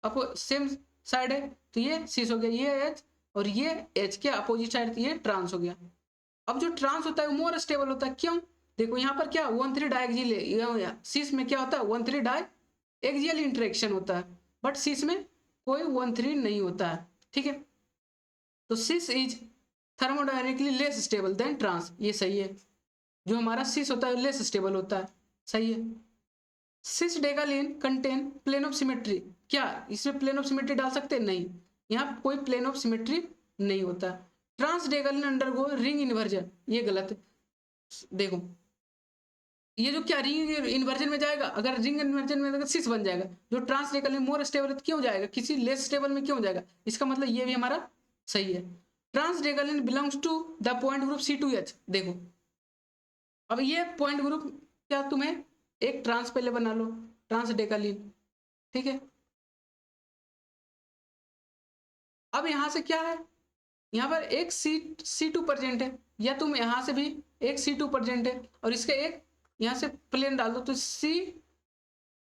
A: अपो सेम साइड है, तो ये सिस हो गया, ये H और ये H क्या अपोजिट साइड, ये ट्रांस हो गया। अब जो ट्रांस होता है वो मोर स्टेबल होता है, क्यों, देखो यहाँ पर क्या 1,3 डायक्सियल, सिस में क्या होता है 1,3 डायक्सियल इंटरेक्शन होता है, बट सिस में कोई 1,3 नहीं होता है। ठीक है, तो cis is thermodynamically less stable than trans, ये सही है। जो हमारा सिस होता है लेस स्टेबल होता है, सही है। Cis डेकालिन contain plane of symmetry, क्या इसमें प्लेन ऑफ सिमेट्री डाल सकते हैं, नहीं। यहाँ कोई प्लेन ऑफ सिमेट्री नहीं होता। ट्रांसडेकलिन अंडरगो रिंग इन्वर्जन, ये गलत है। देखो ये जो क्या रिंग इन्वर्जन में जाएगा, अगर रिंग इन्वर्जन में अगर सिस बन जाएगा, जो ट्रांसडेकलिन मोर स्टेबल क्यों जाएगा, किसी लेस स्टेबल में क्यों जाएगा, इसका मतलब ये भी हमारा सही है। Trans decalin belongs to the point group C2H। देखो अब ये पॉइंट ग्रुप क्या, तुम्हें एक ट्रांस पहले बना लो, ट्रांसडेकलिन, ठीक है। अब यहां से क्या है, यहाँ पर एक C2 प्रेजेंट है, या तुम यहां से भी एक C2 प्रेजेंट है, और इसके एक यहां से प्लेन डाल दो, तो C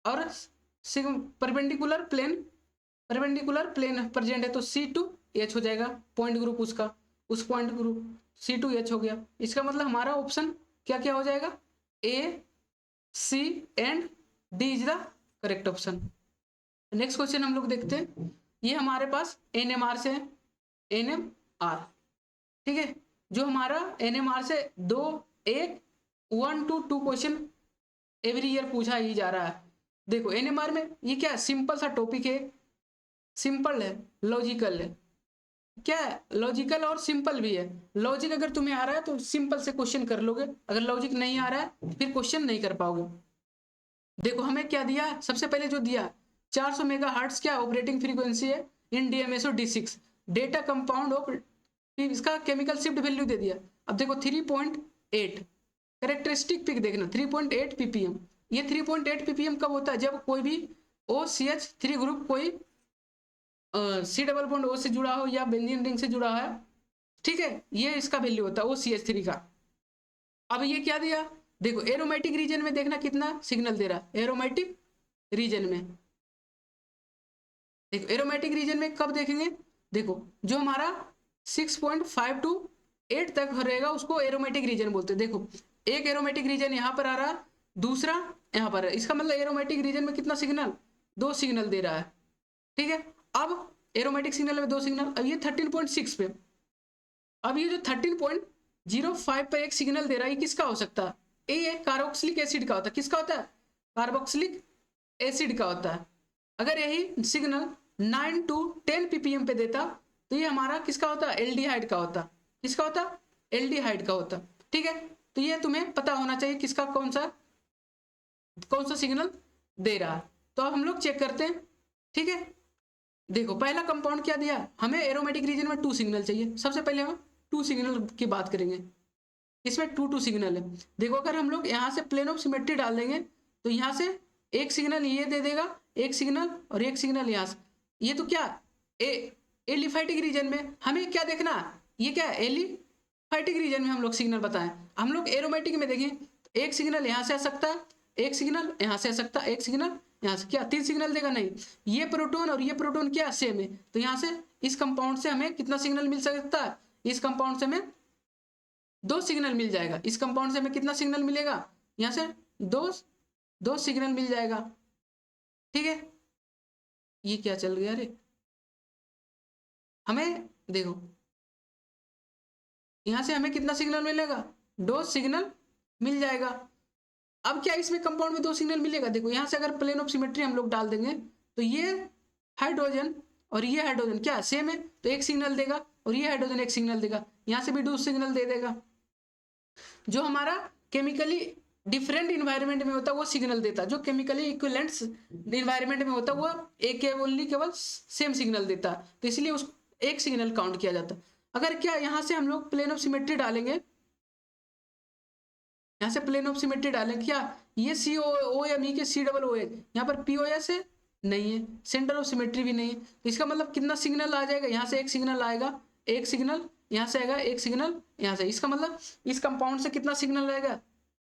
A: और परपेंडिकुलर प्लेन प्रेजेंट है, तो C2H हो जाएगा पॉइंट ग्रुप उसका, उस पॉइंट ग्रुप C2H हो गया। इसका मतलब हमारा ऑप्शन क्या क्या हो जाएगा, A, C and D is the correct option. Next question हम लोग देखते हैं, ये हमारे पास NMR से है, NMR, ठीक है। जो हमारा NMR से 1 to 2 क्वेश्चन एवरी ईयर पूछा ही जा रहा है। देखो NMR में ये क्या सिंपल सा टॉपिक है, सिंपल है, लॉजिकल है, क्या है लॉजिकल और सिंपल भी है। लॉजिक अगर तुम्हें आ रहा है तो सिंपल से क्वेश्चन कर लोगे, अगर लॉजिक नहीं आ रहा है फिर क्वेश्चन नहीं कर पाओगे। देखो हमें क्या दिया, सबसे पहले जो दिया 400 मेगाहर्ट्ज क्या ऑपरेटिंग फ्रीक्वेंसी है इन DMSO D6, data compound of, इसका केमिकल शिफ्ट वैल्यू दे दिया। अब देखो 3.8 कैरेक्टरिस्टिक पिक देखना, 3.8 ppm। ये 3.8 ppm कब होता है, जब कोई भी OCH3 ग्रुप कोई C डबल बॉन्ड O से जुड़ा हो या बेंजीन रिंग से जुड़ा है, ठीक है, ये इसका वैल्यू होता है OCH3 का। अब ये क्या दिया, देखो एरोमेटिक रीजन में देखना कितना सिग्नल दे रहा है, एरोमेटिक रीजन में, देखो एरोमेटिक रीजन में कब देखेंगे, देखो जो हमारा 6.5 to 8 तक रहेगा उसको एरोमेटिक रीजन बोलते हैं। देखो एक एरोमेटिक रीजन यहाँ पर आ रहा, दूसरा यहाँ पर है, इसका मतलब एरोमेटिक रीजन में कितना सिग्नल, 2 सिग्नल दे रहा है, ठीक है। अब एरोमेटिक सिग्नल में 2 सिग्नल, अब ये 13.6 पे, अब ये जो 13.05 पे एक सिग्नल दे रहा है, ये किसका हो सकता है, ये कार्बोक्सिलिक एसिड का होता है, किसका होता है, कार्बोक्सिलिक एसिड का होता है। अगर यही सिग्नल 9 to 10 ppm पे देता तो ये हमारा किसका होता, एल्डिहाइड का होता, किसका होता, एल्डिहाइड का होता, ठीक है। तो ये तुम्हें पता होना चाहिए किसका कौन सा सिग्नल दे रहा है। तो अब हम लोग चेक करते हैं, ठीक है। देखो पहला कंपाउंड क्या दिया, हमें एरोमेटिक रीजन में 2 सिग्नल चाहिए, सबसे पहले हम 2 सिग्नल की बात करेंगे, इसमें 2 सिग्नल है। देखो अगर हम लोग यहाँ से प्लेन ऑफ सिमेट्री डाल देंगे तो यहाँ से एक सिग्नल ये दे देगा, एक सिग्नल और एक सिग्नल यहाँ से, ये तो क्या एलिफैटिक रीजन में हमें क्या देखना, ये क्या एलिफैटिक रीजन में हम लोग सिग्नल बताएं। हम लोग एरोमेटिक में देखें एक सिग्नल यहाँ से आ सकता है, एक सिग्नल यहाँ से आ सकता है, एक सिग्नल यहाँ से, क्या 3 सिग्नल देगा, नहीं, ये प्रोटोन और ये प्रोटोन क्या सेम है, तो यहाँ से इस कंपाउंड से हमें कितना सिग्नल मिल सकता है, इस कंपाउंड से हमें 2 सिग्नल मिल जाएगा, इस कंपाउंड से हमें कितना सिग्नल मिलेगा, यहाँ से 2 सिग्नल मिल जाएगा, ठीक है। ये क्या चल गया, अरे हमें देखो यहां से हमें कितना सिग्नल मिलेगा, 2 सिग्नल मिल जाएगा। अब क्या इसमें कंपाउंड में 2 सिग्नल मिलेगा, देखो यहां से अगर प्लेन ऑफ सिमेट्री हम लोग डाल देंगे तो ये हाइड्रोजन और ये हाइड्रोजन क्या सेम है, तो एक सिग्नल देगा, और ये हाइड्रोजन एक सिग्नल देगा, यहां से भी 2 सिग्नल दे देगा। जो हमारा केमिकली डिफरेंट इन्वायरमेंट में होता है वो सिग्नल देता, जो केमिकली इक्विवेलेंट इन्वायरमेंट में होता है वो केवल सेम सिग्नल देता, तो इसलिए उसको एक सिग्नल काउंट किया जाता। अगर क्या यहां से हम लोग प्लेन ऑफ सिमेट्री डालेंगे, यहां से प्लेन ऑफ सिमेट्री डालेंगे, क्या ये COOMe के COOH, यहाँ पर POS है नहीं है, सेंटर ऑफ सिमेट्री भी नहीं है, तो इसका मतलब कितना सिग्नल आ जाएगा, यहाँ से एक सिग्नल आएगा, एक सिग्नल यहाँ से आएगा, एक सिग्नल यहाँ से, इसका मतलब इस कंपाउंड से कितना सिग्नल आएगा,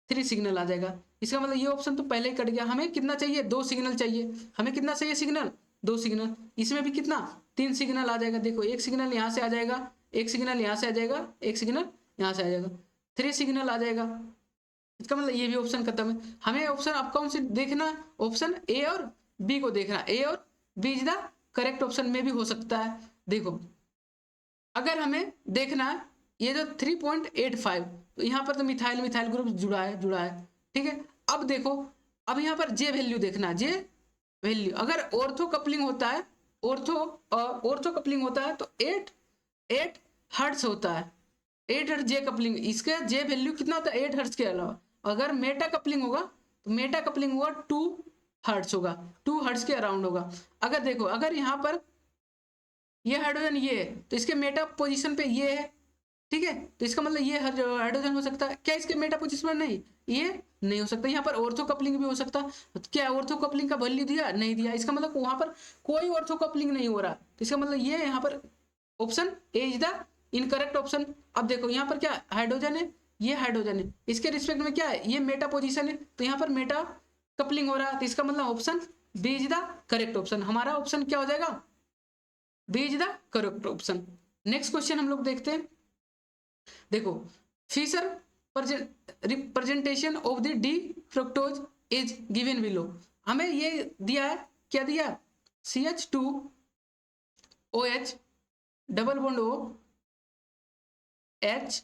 A: 3 सिग्नल आ जाएगा। इसका मतलब ये ऑप्शन तो पहले ही कट गया, हमें कितना चाहिए, 2 सिग्नल चाहिए, हमें कितना चाहिए सिग्नल, 2 सिग्नल, इसमें भी कितना 3 सिग्नल आ जाएगा। देखो एक सिग्नल यहाँ से आ जाएगा, एक सिग्नल यहाँ से आ जाएगा, एक सिग्नल यहाँ से आ जाएगा, 3 सिग्नल आ जाएगा। इसका मतलब ये भी ऑप्शन खत्म है। हमें ऑप्शन अब कौन से देखना, ऑप्शन A और B को देखना, A और B is the correct option में भी हो सकता है। देखो अगर हमें देखना है ये जो 3.85, तो यहाँ पर तो मिथाइल ग्रुप जुड़ा है, ठीक है। अब देखो अब यहाँ पर J वैल्यू देखना, J वैल्यू अगर ऑर्थो कपलिंग होता है ऑर्थो कपलिंग होता है तो 8 हर्ट्ज होता है, 8 हर्ट्ज जे कपलिंग, इसका जे वैल्यू कितना होता है 8 हर्ट्ज के अलावा। अगर मेटा कपलिंग होगा तो मेटा कपलिंग होगा 2 हर्ट्ज होगा, 2 हर्ट्ज के अराउंड होगा। अगर देखो अगर यहाँ पर ये हाइड्रोजन ये है तो इसके मेटा पोजीशन पे ये है, ठीक है, तो इसका मतलब ये हाइड्रोजन हो सकता है क्या, इसके मेटा पोजीशन पर नहीं, ये नहीं हो सकता। यहाँ पर ऑर्थो कपलिंग भी हो सकता, क्या ऑर्थो कपलिंग का वैल्यू दिया, नहीं दिया, इसका मतलब वहां पर कोई ऑर्थो कपलिंग नहीं हो रहा, तो इसका मतलब ये यहाँ पर option A is the incorrect option. अब देखो यहाँ पर क्या हाइड्रोजन है, ये हाइड्रोजन है, इसके रिस्पेक्ट में क्या है, ये मेटा पोजिशन है, तो यहाँ पर मेटा कपलिंग हो रहा है, तो इसका मतलब option B is the correct option. हमारा ऑप्शन क्या हो जाएगा, B is the correct option. Next question हम लोग देखते हैं। देखो Fischer representation of the D fructose is given below. हमें ये दिया है, क्या दिया, CH2OH double bond O H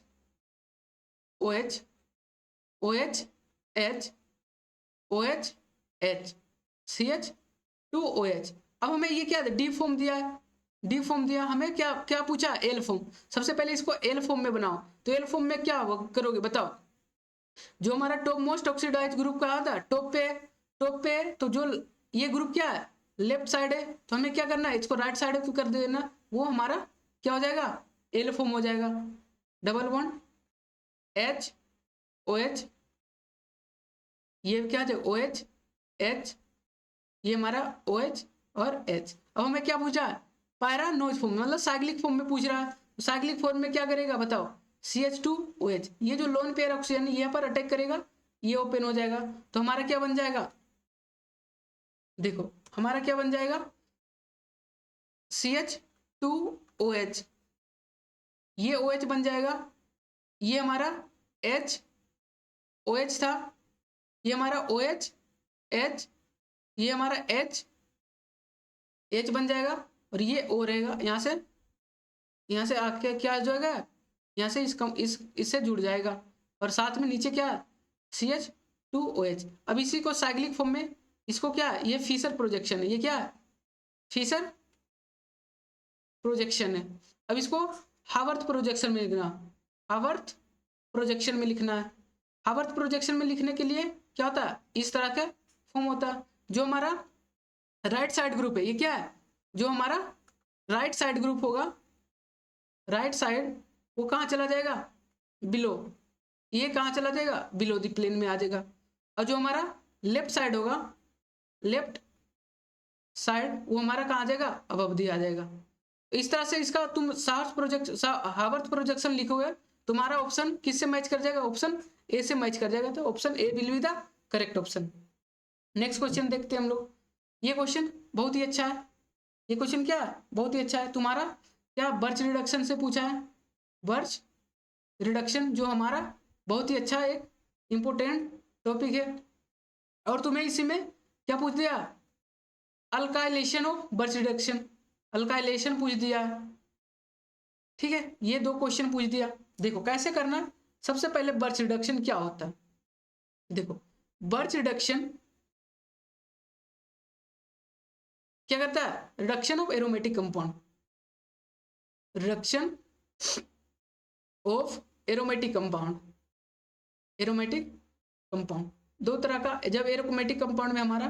A: OH OH H OH H CH2OH। अब हमें ये क्या डी फॉर्म दिया है, डी फॉर्म दिया, हमें क्या क्या पूछा, एल फॉर्म। सबसे पहले इसको एल फॉर्म में बनाओ, तो एल फॉर्म में क्या करोगे बताओ। जो हमारा टॉप मोस्ट ऑक्सीडाइज ग्रुप कहा था, टॉप पे तो जो ये ग्रुप क्या है, लेफ्ट साइड है, तो हमें क्या करना है, इसको राइट साइड पे कर देना, वो हमारा क्या हो जाएगा, एल फॉर्म हो जाएगा। डबल बॉन्ड H OH, ये क्या है OH H, ये हमारा OH और H। अब हमें क्या पूछा, पैरानोज फॉर्म मतलब साइक्लिक फॉर्म में पूछ रहा है, तो साइक्लिक फॉर्म में क्या करेगा बताओ, CH2OH, ये जो लोन पेयर ऑक्सीजन यहाँ पर अटैक करेगा, ये ओपन हो जाएगा, तो हमारा क्या बन जाएगा, देखो हमारा क्या बन जाएगा, CH2OH, ये OH बन जाएगा, ये हमारा H OH था, ये हमारा OH H, ये हमारा H बन जाएगा, और ये O रहेगा, यहाँ से आके क्या हो जाएगा, यहाँ से इससे जुड़ जाएगा, और साथ में नीचे क्या CH2OH। अब इसी को साइक्लिक फॉर्म में, इसको क्या, ये फिशर प्रोजेक्शन है, ये क्या है, फिशर प्रोजेक्शन है। अब इसको हावर्थ प्रोजेक्शन में लिखना, हावर्थ प्रोजेक्शन में लिखना है। हावर्थ प्रोजेक्शन में लिखने के लिए क्या होता है, इस तरह का फॉर्म होता है। जो हमारा राइट साइड ग्रुप है, ये क्या है, जो हमारा राइट साइड ग्रुप होगा, राइट साइड वो कहाँ चला जाएगा, बिलो, ये कहाँ चला जाएगा, बिलो द प्लेन में आ जाएगा। और जो हमारा लेफ्ट साइड होगा, लेफ्ट साइड वो हमारा कहाँ आ जाएगा, अबव दी आ जाएगा। इस तरह से इसका तुम हावर्थ प्रोजेक्शन लिखोगे, तुम्हारा ऑप्शन किससे मैच कर जाएगा, ऑप्शन ए से मैच कर जाएगा, तो option A will be the correct option. Next question देखते हैं हम लोग। ये क्वेश्चन बहुत ही अच्छा है, ये क्वेश्चन क्या है, बहुत ही अच्छा है। तुम्हारा क्या बर्च रिडक्शन से पूछा है, बर्च रिडक्शन जो हमारा बहुत ही अच्छा एक इंपोर्टेंट टॉपिक है, और तुम्हें इसी में क्या पूछ दिया, alkylation of birch reduction, alkylation पूछ दिया, ठीक है, ये दो क्वेश्चन पूछ दिया। देखो कैसे करना, सबसे पहले बर्च रिडक्शन क्या होता है, देखो बर्च रिडक्शन क्या करता है, reduction of aromatic compound, reduction of aromatic compound, aromatic compound दो तरह का। जब एरोमेटिक कंपाउंड में हमारा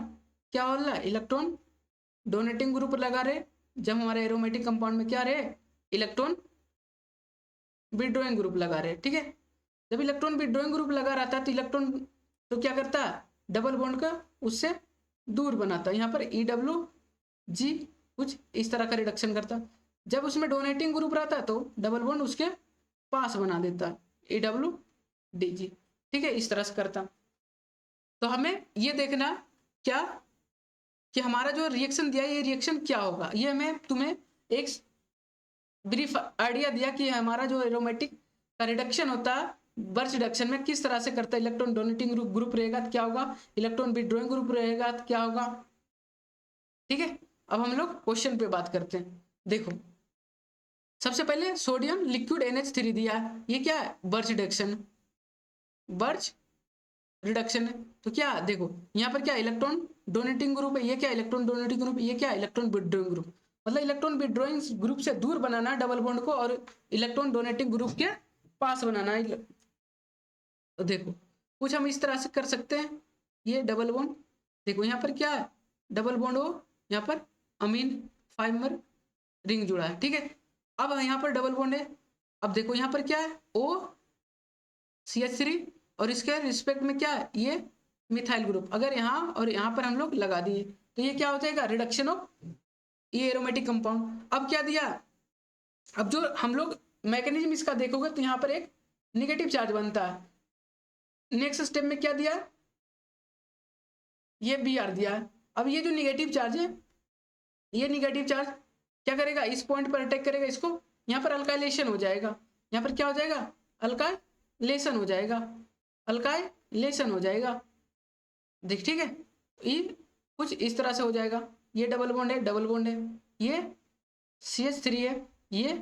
A: क्या हो रहा है, इलेक्ट्रॉन डोनेटिंग ग्रुप लगा रहे, जब हमारे एरोमेटिक कंपाउंड में क्या रहे, इलेक्ट्रॉन विड्रॉइंग ग्रुप लगा रहे, ठीक है। जब इलेक्ट्रॉन विड्रॉइंग ग्रुप लगा रहता है तो इलेक्ट्रॉन तो क्या करता है, डबल बॉन्ड का उससे दूर बनाता है, यहाँ पर EWG कुछ इस तरह का रिडक्शन करता है। जब उसमें डोनेटिंग ग्रुप रहता है तो डबल बॉन्ड उसके पास बना देता है, EWDG, ठीक है, इस तरह से करता। तो हमें ये देखना क्या कि हमारा जो रिएक्शन दिया ये रिएक्शन क्या होगा, ये हमें तुम्हें एक ब्रीफ आइडिया दिया कि हमारा जो एरोमेटिक का रिडक्शन होता है बर्च रिडक्शन में किस तरह से करता है। इलेक्ट्रॉन डोनेटिंग ग्रुप रहेगा तो क्या होगा, इलेक्ट्रॉन विड्रॉइंग ग्रुप रहेगा तो क्या होगा, ठीक है। अब हम लोग क्वेश्चन पे बात करते हैं। देखो सबसे पहले सोडियम लिक्विड NH3 दिया है, ये क्या है, बर्च रिडक्शन, बर्च रिडक्शन है। तो क्या देखो यहाँ पर क्या इलेक्ट्रॉन डोनेटिंग ग्रुप है, ये क्या इलेक्ट्रॉन डोनेटिंग ग्रुप, ये क्या इलेक्ट्रॉन विड्रॉइंग ग्रुप। मतलब इलेक्ट्रॉन विड्रॉइंग ग्रुप से दूर बनाना है डबल बॉन्ड को, और इलेक्ट्रॉन डोनेटिंग ग्रुप के पास बनाना है। तो देखो कुछ हम इस तरह से कर सकते हैं। ये डबल बॉन्ड, देखो यहाँ पर क्या है, डबल बॉन्ड हो, यहाँ पर अमीन फाइबर रिंग जुड़ा है, ठीक है। अब यहाँ पर डबल बॉन्ड है, अब देखो यहाँ पर क्या है, OCH3, और इसके रिस्पेक्ट में क्या है, ये मिथाइल ग्रुप। अगर यहाँ और यहाँ पर हम लोग लगा दिए तो ये क्या हो जाएगा, रिडक्शन ऑफ ये एरोमेटिक कंपाउंड। अब क्या दिया, अब जो हम लोग मैकेनिज्म इसका देखोगे तो यहाँ पर एक निगेटिव चार्ज बनता है। नेक्स्ट स्टेप में क्या दिया, ये Br दिया है। अब ये जो निगेटिव चार्ज है, ये निगेटिव चार्ज क्या करेगा, इस पॉइंट पर अटैक करेगा, इसको यहाँ पर अल्काइलेशन हो जाएगा। यहाँ पर क्या हो जाएगा, अल्काइलेशन हो जाएगा, अल्काइलेशन हो जाएगा, देख ठीक है। ये कुछ इस तरह से हो जाएगा। ये डबल बॉन्ड है, डबल बॉन्ड है, ये CH3 है, ये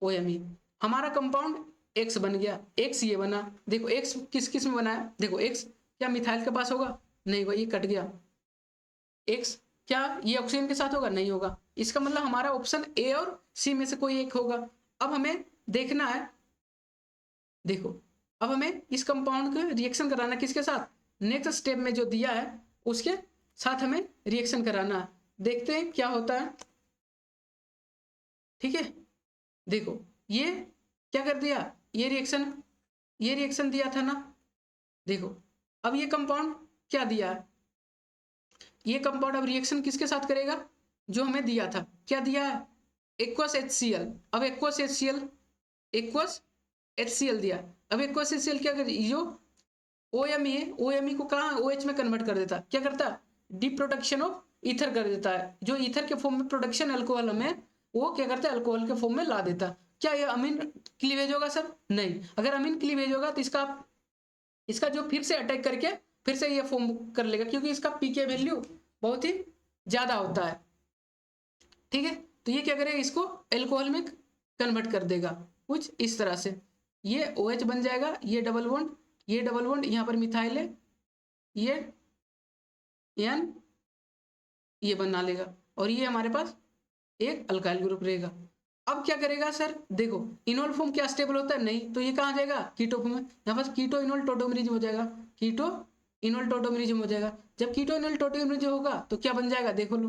A: OMe। हमारा कंपाउंड X बन गया, X ये बना। देखो X किस किस में बना है, देखो X क्या मिथाइल के पास होगा, नहीं होगा, ये कट गया। X क्या ये ऑक्सीजन के साथ होगा, नहीं होगा। इसका मतलब हमारा ऑप्शन A और C में से कोई एक होगा। अब हमें देखना है, देखो अब हमें इस कंपाउंड का रिएक्शन कराना किसके साथ, नेक्स्ट स्टेप में जो दिया है उसके साथ हमें रिएक्शन कराना है। देखते हैं क्या होता है, ठीक है। देखो ये क्या कर दिया, ये रिएक्शन दिया था ना। देखो अब ये कंपाउंड क्या दिया है, ये कंपाउंड अब रिएक्शन किसके साथ करेगा, जो हमें दिया था, क्या दिया है, एक्वस HCl। अब एक्वस HCl दिया। अब एक्वस HCl क्या कर, जो OMe है, OMe को कहाँ OH में कन्वर्ट कर देता, क्या करता, डी प्रोडक्शन ऑफ ईथर कर देता है। जो ईथर के फॉर्म में प्रोडक्शन अल्कोहल हमें, वो क्या करता है, अल्कोहल के फॉर्म में ला देता। क्या ये अमीन क्लीवेज होगा सर, नहीं। अगर अमीन क्लीवेज होगा तो इसका जो फिर से अटैक करके फिर से ये फॉर्म कर लेगा, क्योंकि इसका पीके वैल्यू बहुत ही ज्यादा होता है, ठीक है। तो ये क्या करेगा, इसको एल्कोहल में कन्वर्ट कर देगा कुछ इस तरह से। ये OH बन जाएगा, ये डबल बॉन्ड, ये डबल बॉन्ड, यहाँ पर मिथाइल है, ये N ये बना लेगा, और ये हमारे पास एक अल्काइल ग्रुप रहेगा। अब क्या करेगा सर, देखो इनोल फॉर्म क्या स्टेबल होता है, नहीं, तो ये कहाँ जाएगा, कीटो फॉर्म में। यहाँ पर कीटो इनोल टोटोमरिज्म हो जाएगा, कीटो इनोल टोटोमरिज्म हो जाएगा। जब कीटो इनोल टोटोमरिज्म होगा तो क्या बन जाएगा, देखो लो,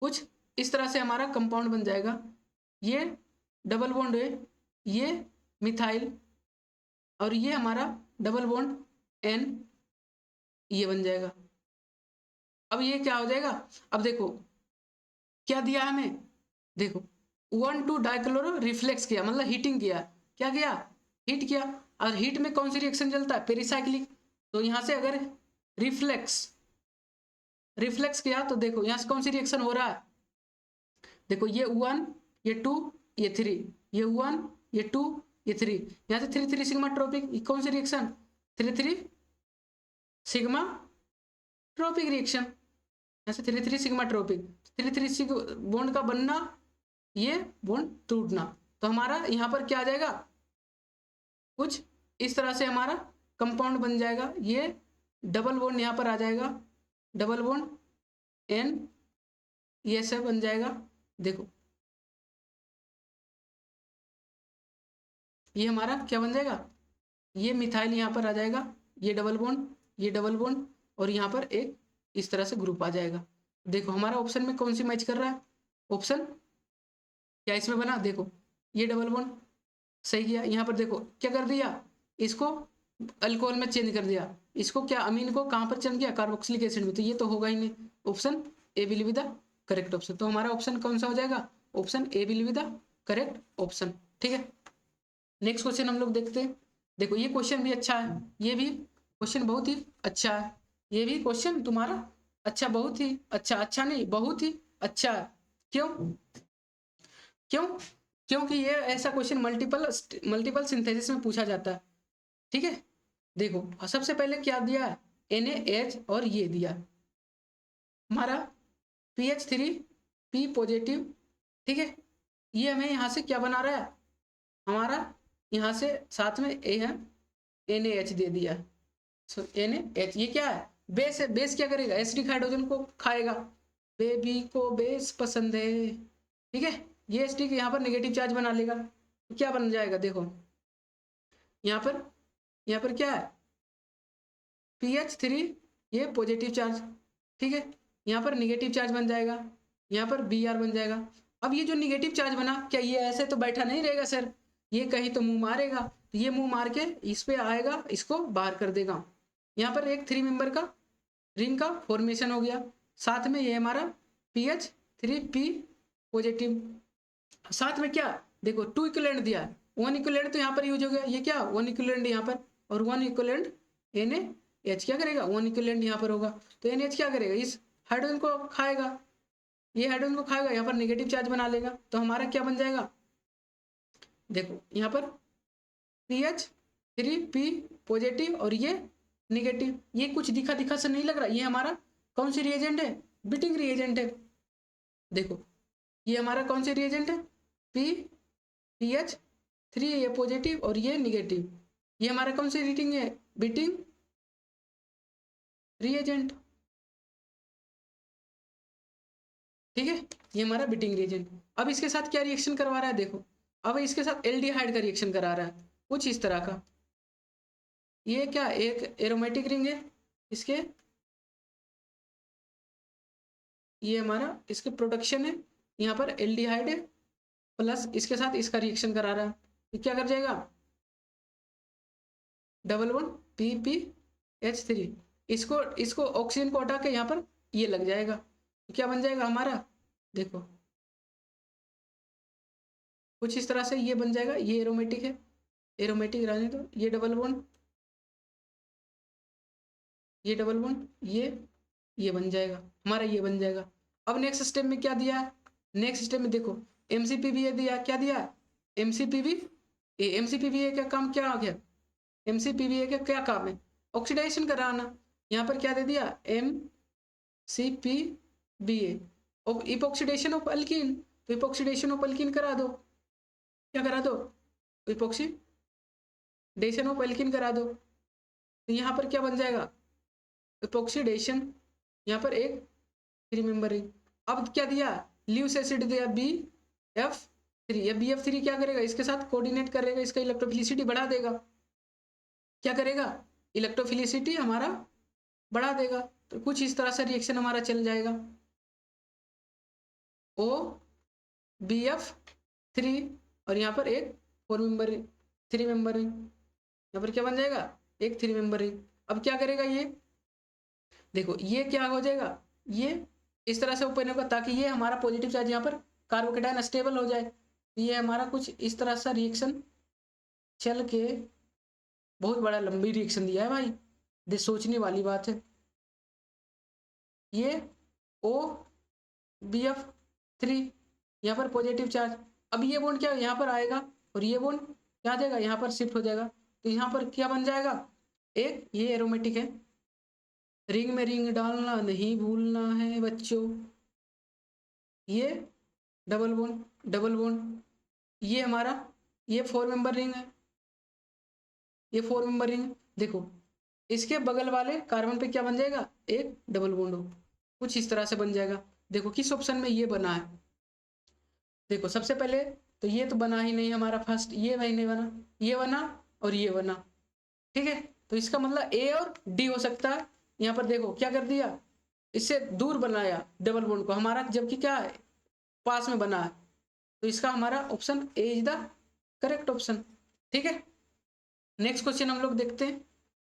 A: कुछ इस तरह से हमारा कंपाउंड बन जाएगा। ये डबल बॉन्ड है, ये मिथाइल, और ये हमारा डबल बॉन्ड N ये बन जाएगा। अब ये क्या हो जाएगा, अब देखो क्या दिया हमें, देखो 1,2 डाइक्लोरो रिफ्लेक्स किया, मतलब हीटिंग किया, क्या किया, हीट किया। और हीट में कौन सी रिएक्शन चलता है, पेरिसाइक्लिक। तो यहाँ से अगर रिफ्लेक्स किया तो देखो यहाँ से कौन सी रिएक्शन हो रहा है, देखो ये 1 ये 2 ये 3, ये 1 ये 2 ये 3, यहाँ से 3,3 सिग्मा ट्रोपिक, कौन सी रिएक्शन, 3,3 सिग्मा ट्रोपिक रिएक्शन, यहाँ से 3,3 सिग्मा ट्रोपिक, 3,3 बॉन्ड का बनना, ये बॉन्ड टूटना। तो हमारा यहाँ पर क्या आ जाएगा, कुछ इस तरह से हमारा कंपाउंड बन जाएगा। ये डबल बॉन्ड यहाँ पर आ जाएगा, डबल बॉन्ड N ये सब बन जाएगा। देखो ये हमारा क्या बन जाएगा, ये मिथाइल यहाँ पर आ जाएगा, ये डबल बॉन्ड, ये डबल बॉन्ड, और यहाँ पर एक इस तरह से ग्रुप आ जाएगा। देखो हमारा ऑप्शन में कौन सी मैच कर रहा है, ऑप्शन क्या इसमें बना, देखो ये डबल बॉन्ड सही किया। यहाँ पर देखो क्या कर दिया, इसको अल्कोहल में चेंज कर दिया, इसको क्या अमीन को कहाँ पर चेंज किया, कार्बोक्सिलिक एसिड में। तो ये तो होगा ही नहीं, option A will be the correct option. तो हमारा ऑप्शन कौन सा हो जाएगा, option A will be the correct option, ठीक है। नेक्स्ट क्वेश्चन हम लोग देखते हैं। देखो ये क्वेश्चन भी अच्छा है, ये भी क्वेश्चन बहुत ही अच्छा है, ये भी क्वेश्चन तुम्हारा अच्छा, बहुत ही अच्छा, अच्छा नहीं बहुत ही अच्छा है। क्यों क्यों क्योंकि ये ऐसा क्वेश्चन मल्टीपल सिंथेसिस में पूछा जाता है, ठीक है। देखो सबसे पहले क्या दिया है, NaH, और ये दिया हमारा PH3 P पॉजिटिव, ठीक है। ये हमें यहाँ से क्या बना रहा है, हमारा यहाँ से साथ में ए है NaH दे दिया, सो NaH ये क्या है, बेस है। बेस क्या करेगा, एसिडिक हाइड्रोजन को खाएगा, बेबी को बेस पसंद है, ठीक है। ये स्टिक यहाँ पर नेगेटिव चार्ज बना लेगा, तो क्या बन जाएगा देखो, यहाँ पर क्या है PH3, ये पॉजिटिव चार्ज, ठीक है। यहाँ पर नेगेटिव चार्ज बन जाएगा, यहाँ पर Br बन जाएगा। अब ये जो नेगेटिव चार्ज बना, क्या ये ऐसे तो बैठा नहीं रहेगा सर, ये कहीं तो मुंह मारेगा, तो ये मुंह मार के इस पे आएगा, इसको बाहर कर देगा। यहाँ पर एक 3 मेंबर का रिंग का फॉर्मेशन हो गया, साथ में ये हमारा PH3P पॉजिटिव, साथ में क्या देखो 2 इक्विवेलेंट दिया है, 1 इक्विवेलेंट तो यहाँ पर यूज हो गया, ये क्या 1 इक्विवेलेंट यहाँ पर, और 1 इक्विवेलेंट NaH क्या करेगा, 1 इक्विवेलेंट यहाँ पर होगा, तो NaH क्या करेगा, इस हाइड्रोजन को खाएगा, ये हाइड्रोजन को खाएगा, यहाँ पर नेगेटिव चार्ज बना लेगा, तो हमारा क्या बन जाएगा देखो, यहाँ पर PH3P पॉजिटिव और ये नेगेटिव। ये कुछ दिखा दिखा से नहीं लग रहा, ये हमारा कौन सी रिएजेंट है, बिटिंग रिएजेंट है। देखो ये हमारा कौन सी रिएजेंट है, PH3, ये पॉजिटिव और ये नेगेटिव, ये हमारा कौन सी रीडिंग है, बिटिंग रिएजेंट, ठीक है। ये हमारा बिटिंग रिएजेंट। अब इसके साथ क्या रिएक्शन करवा रहा है देखो, अब इसके साथ एल्डिहाइड का रिएक्शन करा रहा है कुछ इस तरह का। ये क्या एक एरोमेटिक रिंग है, इसके ये हमारा इसके प्रोडक्शन है, यहाँ पर एल्डिहाइड है प्लस इसके साथ इसका रिएक्शन करा रहा है, तो क्या कर जाएगा डबल वन PPH3, इसको ऑक्सीजन को हटा के यहाँ पर ये लग जाएगा, तो क्या बन जाएगा हमारा देखो कुछ इस तरह से ये बन जाएगा। ये एरोमेटिक है, एरोमेटिक रहने दो, ये डबल बॉन्ड, ये डबल बॉन्ड, ये बन जाएगा हमारा, ये बन जाएगा। अब नेक्स्ट स्टेप में क्या दिया है, नेक्स्ट स्टेप में देखो MCPBA दिया, क्या दिया MCPBA का काम क्या आ गया, MCPBA का क्या काम है, ऑक्सीडाइजेशन कराना। यहाँ पर क्या दे दिया MCPBA इपॉक्सीडेशन ऑफ अल्कीन, तो इपॉक्सीडेशन ऑफ अल्कीन करा दो, क्या करा दो इपॉक्सीडेशन ऑफ अल्कीन करा दो, तो यहाँ पर क्या बन जाएगा इपॉक्सीडेशन, यहाँ पर एक 3 मेंबर रिंग। अब क्या दिया ल्यूस एसिड दिया BF3, या BF3 क्या करेगा इसके साथ कोऑर्डिनेट करेगा, इसका इलेक्ट्रोफिलिसिटी बढ़ा देगा, क्या करेगा इलेक्ट्रोफिलिसिटी हमारा बढ़ा देगा, तो कुछ इस तरह से रिएक्शन हमारा चल जाएगा। OBF3 और यहाँ पर एक 3 मेंबर रिंग, यहाँ पर क्या बन जाएगा एक 3 मेंबर रिंग। अब क्या करेगा ये देखो, ये क्या हो जाएगा, ये इस तरह से ओपन होगा ताकि ये हमारा पॉजिटिव चार्ज यहाँ पर कार्बोकेटायन स्टेबल हो जाए। ये हमारा कुछ इस तरह सा रिएक्शन चल के, बहुत बड़ा लंबी रिएक्शन दिया है भाई, ये सोचने वाली बात है। ये OBF3 यहाँ पर पॉजिटिव चार्ज, अब ये बॉन्ड क्या यहाँ पर आएगा और ये बॉन्ड क्या आ जाएगा यहाँ पर शिफ्ट हो जाएगा, तो यहाँ पर क्या बन जाएगा एक ये एरोमेटिक है, रिंग में रिंग डालना नहीं भूलना है बच्चों, ये डबल बॉन्ड, ये हमारा ये 4 मेंबर रिंग है, ये 4 मेंबर रिंग देखो, इसके बगल वाले कार्बन पे क्या बन जाएगा एक डबल बॉन्ड हो, कुछ इस तरह से बन जाएगा। देखो किस ऑप्शन में ये बना है, देखो सबसे पहले तो ये तो बना ही नहीं हमारा, फर्स्ट ये नहीं बना, ये बना और ये बना, ठीक है। तो इसका मतलब A और D हो सकता है। यहाँ पर देखो क्या कर दिया, इससे दूर बनाया डबल बॉन्ड को हमारा, जबकि क्या है पास में बना है, तो इसका हमारा option A is the correct option, ठीक है। नेक्स्ट क्वेश्चन हम लोग देखते हैं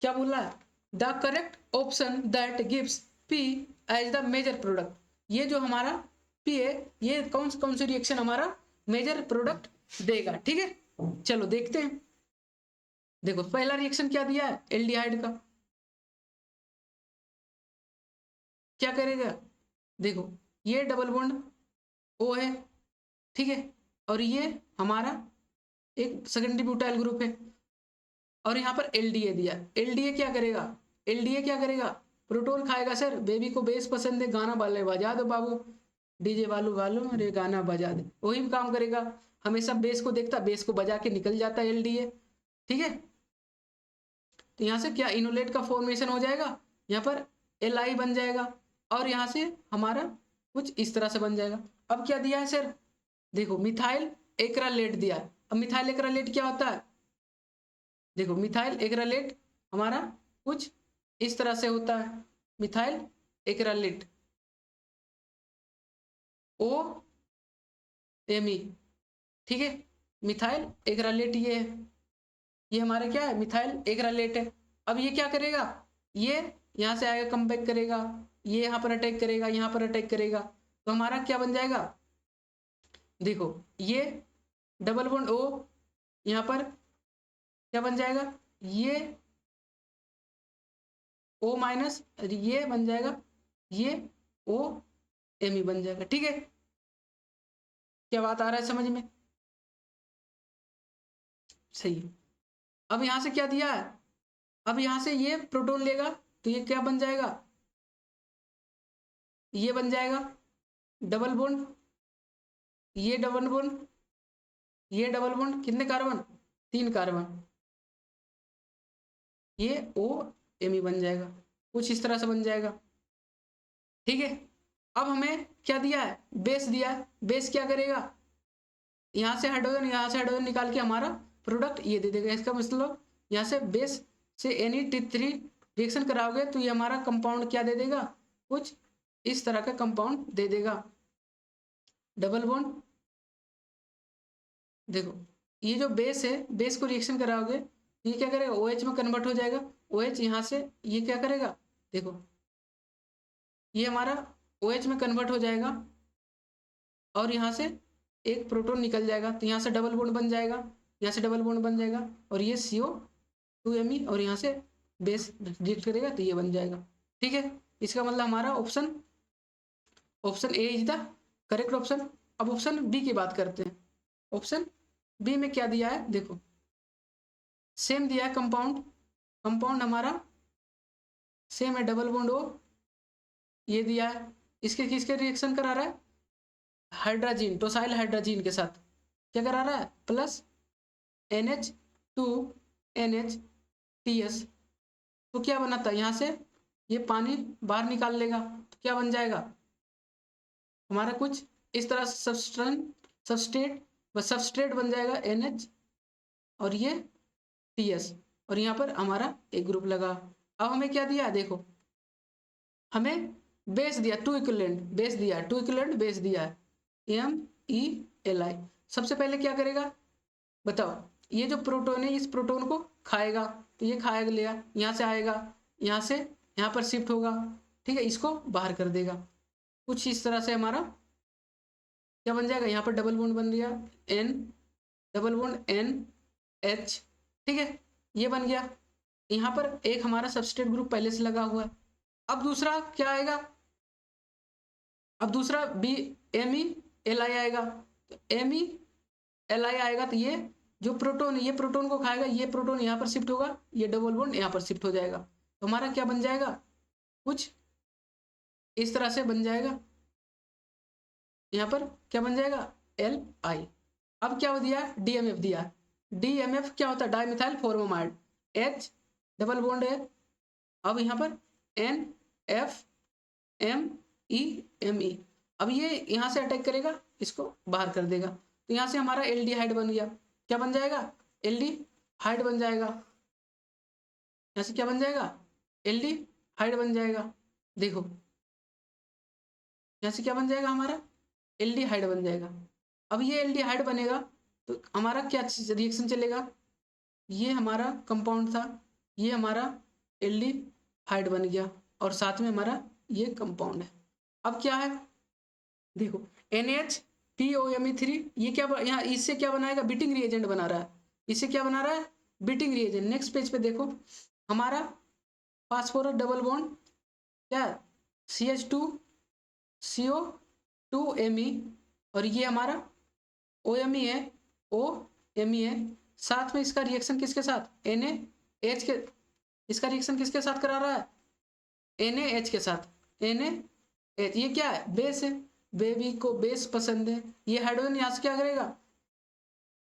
A: क्या बोला है, the correct option that gives P as the major product, ये जो हमारा P है ये कौन सी रिएक्शन हमारा मेजर प्रोडक्ट देगा, ठीक है। चलो देखते हैं, देखो पहला रिएक्शन क्या दिया है एल्डिहाइड का, क्या करेगा देखो ये डबल बॉन्ड O है, ठीक है, और ये हमारा एक सेकेंडरी ब्यूटाइल ग्रुप है, और यहाँ पर LDA दिया, LDA क्या करेगा प्रोटॉन खाएगा सर, बेबी को बेस पसंद है, गाना वाले बजा दो बाबू, डीजे वालों अरे गाना बजा दे, वही काम करेगा, हमेशा बेस को देखता, बेस को बजा के निकल जाता है LDA, ठीक है। तो यहाँ से क्या इनोलेट का फॉर्मेशन हो जाएगा, यहाँ पर Li बन जाएगा, और यहाँ से हमारा कुछ इस तरह से बन जाएगा। अब क्या दिया है सर, देखो मिथाइल एक्रालेट दिया है। अब मिथाइल एक्रालेट क्या होता है, देखो मिथाइल एक्रालेट हमारा कुछ इस तरह से होता है, मिथाइल एक्रालेट ओ एम ई, ठीक है, मिथाइल एक्रालेट ये है, ये हमारा क्या है, मिथाइल एक्रालेट है। अब ये क्या करेगा, ये यहाँ से आएगा कम बैक करेगा, ये यहाँ पर अटैक करेगा, यहाँ पर अटैक करेगा, तो हमारा क्या बन जाएगा, देखो ये डबल बॉन्ड ओ, यहाँ पर क्या बन जाएगा, ये ओ माइनस, ये बन जाएगा, ये ओ एम ई बन जाएगा। ठीक है, क्या बात आ रहा है समझ में, सही है। अब यहाँ से क्या दिया है, अब यहाँ से ये प्रोटॉन लेगा तो ये क्या बन जाएगा, ये बन जाएगा डबल बॉन्ड, ये डबल बॉन्ड, ये डबल बॉन्ड, कितने कार्बन, 3 कार्बन, ये ओ एम ई बन जाएगा, कुछ इस तरह से बन जाएगा। ठीक है, अब हमें क्या दिया है, बेस दिया है, बेस क्या करेगा, यहाँ से हाइड्रोजन, यहाँ से हाइड्रोजन निकाल के हमारा प्रोडक्ट ये दे देगा। इसका मतलब यहाँ से बेस से Na3 रिएक्शन कराओगे तो ये हमारा कंपाउंड क्या दे देगा, कुछ इस तरह का कंपाउंड दे देगा। डबल बॉन्ड, देखो ये जो बेस है, बेस को रिएक्शन कराओगे ये क्या करेगा, OH में कन्वर्ट हो जाएगा, OH यहाँ से ये क्या करेगा, देखो ये हमारा OH में कन्वर्ट हो जाएगा और यहाँ से एक प्रोटॉन निकल जाएगा, तो यहाँ से डबल बॉन्ड बन जाएगा, यहाँ से डबल बॉन्ड बन जाएगा और ये CO2Me और यहाँ से बेस रिएक्ट करेगा तो ये बन जाएगा। ठीक है, इसका मतलब हमारा option A is the correct option. अब ऑप्शन बी की बात करते हैं। ऑप्शन बी में क्या दिया है, देखो सेम दिया है कंपाउंड, कंपाउंड हमारा सेम है, डबल बॉन्ड ओ, ये दिया है, इसके किसके रिएक्शन करा रहा है, हाइड्रोजन, टोसाइल हाइड्रोजन के साथ क्या करा रहा है, प्लस NH2NH तो क्या बनाता है, यहाँ से ये पानी बाहर निकाल लेगा तो क्या बन जाएगा हमारा, कुछ इस तरह सबस्ट्रेट बन जाएगा NH और ये TS और यहाँ पर हमारा एक ग्रुप लगा। अब हमें क्या दिया, देखो हमें बेस दिया, टू इक्विवेलेंट बेस दिया, टू इक्विवेलेंट बेस दिया है MELI। सबसे पहले क्या करेगा बताओ, ये जो प्रोटॉन है इस प्रोटॉन को खाएगा, तो ये खाएगा लिया, यहाँ से आएगा, यहाँ से यहाँ पर शिफ्ट होगा, ठीक है, इसको बाहर कर देगा। कुछ इस तरह से हमारा क्या बन जाएगा, यहाँ पर डबल बॉन्ड बन गया N, डबल बॉन्ड NH, ठीक है, ये बन गया। यहाँ पर एक हमारा सबस्ट्रेट ग्रुप पहले से लगा हुआ है। अब दूसरा क्या आएगा, अब दूसरा MELI आएगा, तो MELI आएगा तो ये जो प्रोटॉन है ये प्रोटॉन को खाएगा, ये प्रोटॉन यहाँ पर शिफ्ट होगा, ये डबल बॉन्ड यहाँ पर शिफ्ट हो जाएगा, तो हमारा क्या बन जाएगा, कुछ इस तरह से बन जाएगा, यहाँ पर क्या बन जाएगा LI। अब क्या दिया, DMF दिया, DMF क्या होता है, dimethyl formamide, H double bond है, अब यहाँ पर NFMEME, अब ये यहाँ से अटैक करेगा, इसको बाहर कर देगा, तो यहाँ से हमारा एल्डिहाइड बन गया, क्या बन जाएगा, एल्डिहाइड बन जाएगा, यहाँ से क्या बन जाएगा, एल्डिहाइड बन जाएगा। देखो यहाँ से क्या बन जाएगा हमारा, एल्डिहाइड बन जाएगा। अब ये एल्डिहाइड बनेगा तो हमारा क्या रिएक्शन चलेगा, ये हमारा कंपाउंड था, ये हमारा एल्डिहाइड बन गया और साथ में हमारा ये कंपाउंड है। अब क्या है, देखो NH2POMe3, ये क्या यहाँ इससे क्या बनाएगा, बीटिंग रिएजेंट बना रहा है, इससे क्या बना रहा है, बीटिंग रिएजेंट। नेक्स्ट पेज पे देखो हमारा फास्फोरस डबल बॉन्ड क्या CH2CO2Me और ये हमारा OMe है, OMe है, साथ में इसका रिएक्शन किसके साथ, NaH के, इसका रिएक्शन किसके साथ करा रहा है, NaH के साथ, NaH, ये क्या है, बेस है, बेबी को बेस पसंद है, ये हाइड्रोजन यहाँ से क्या करेगा,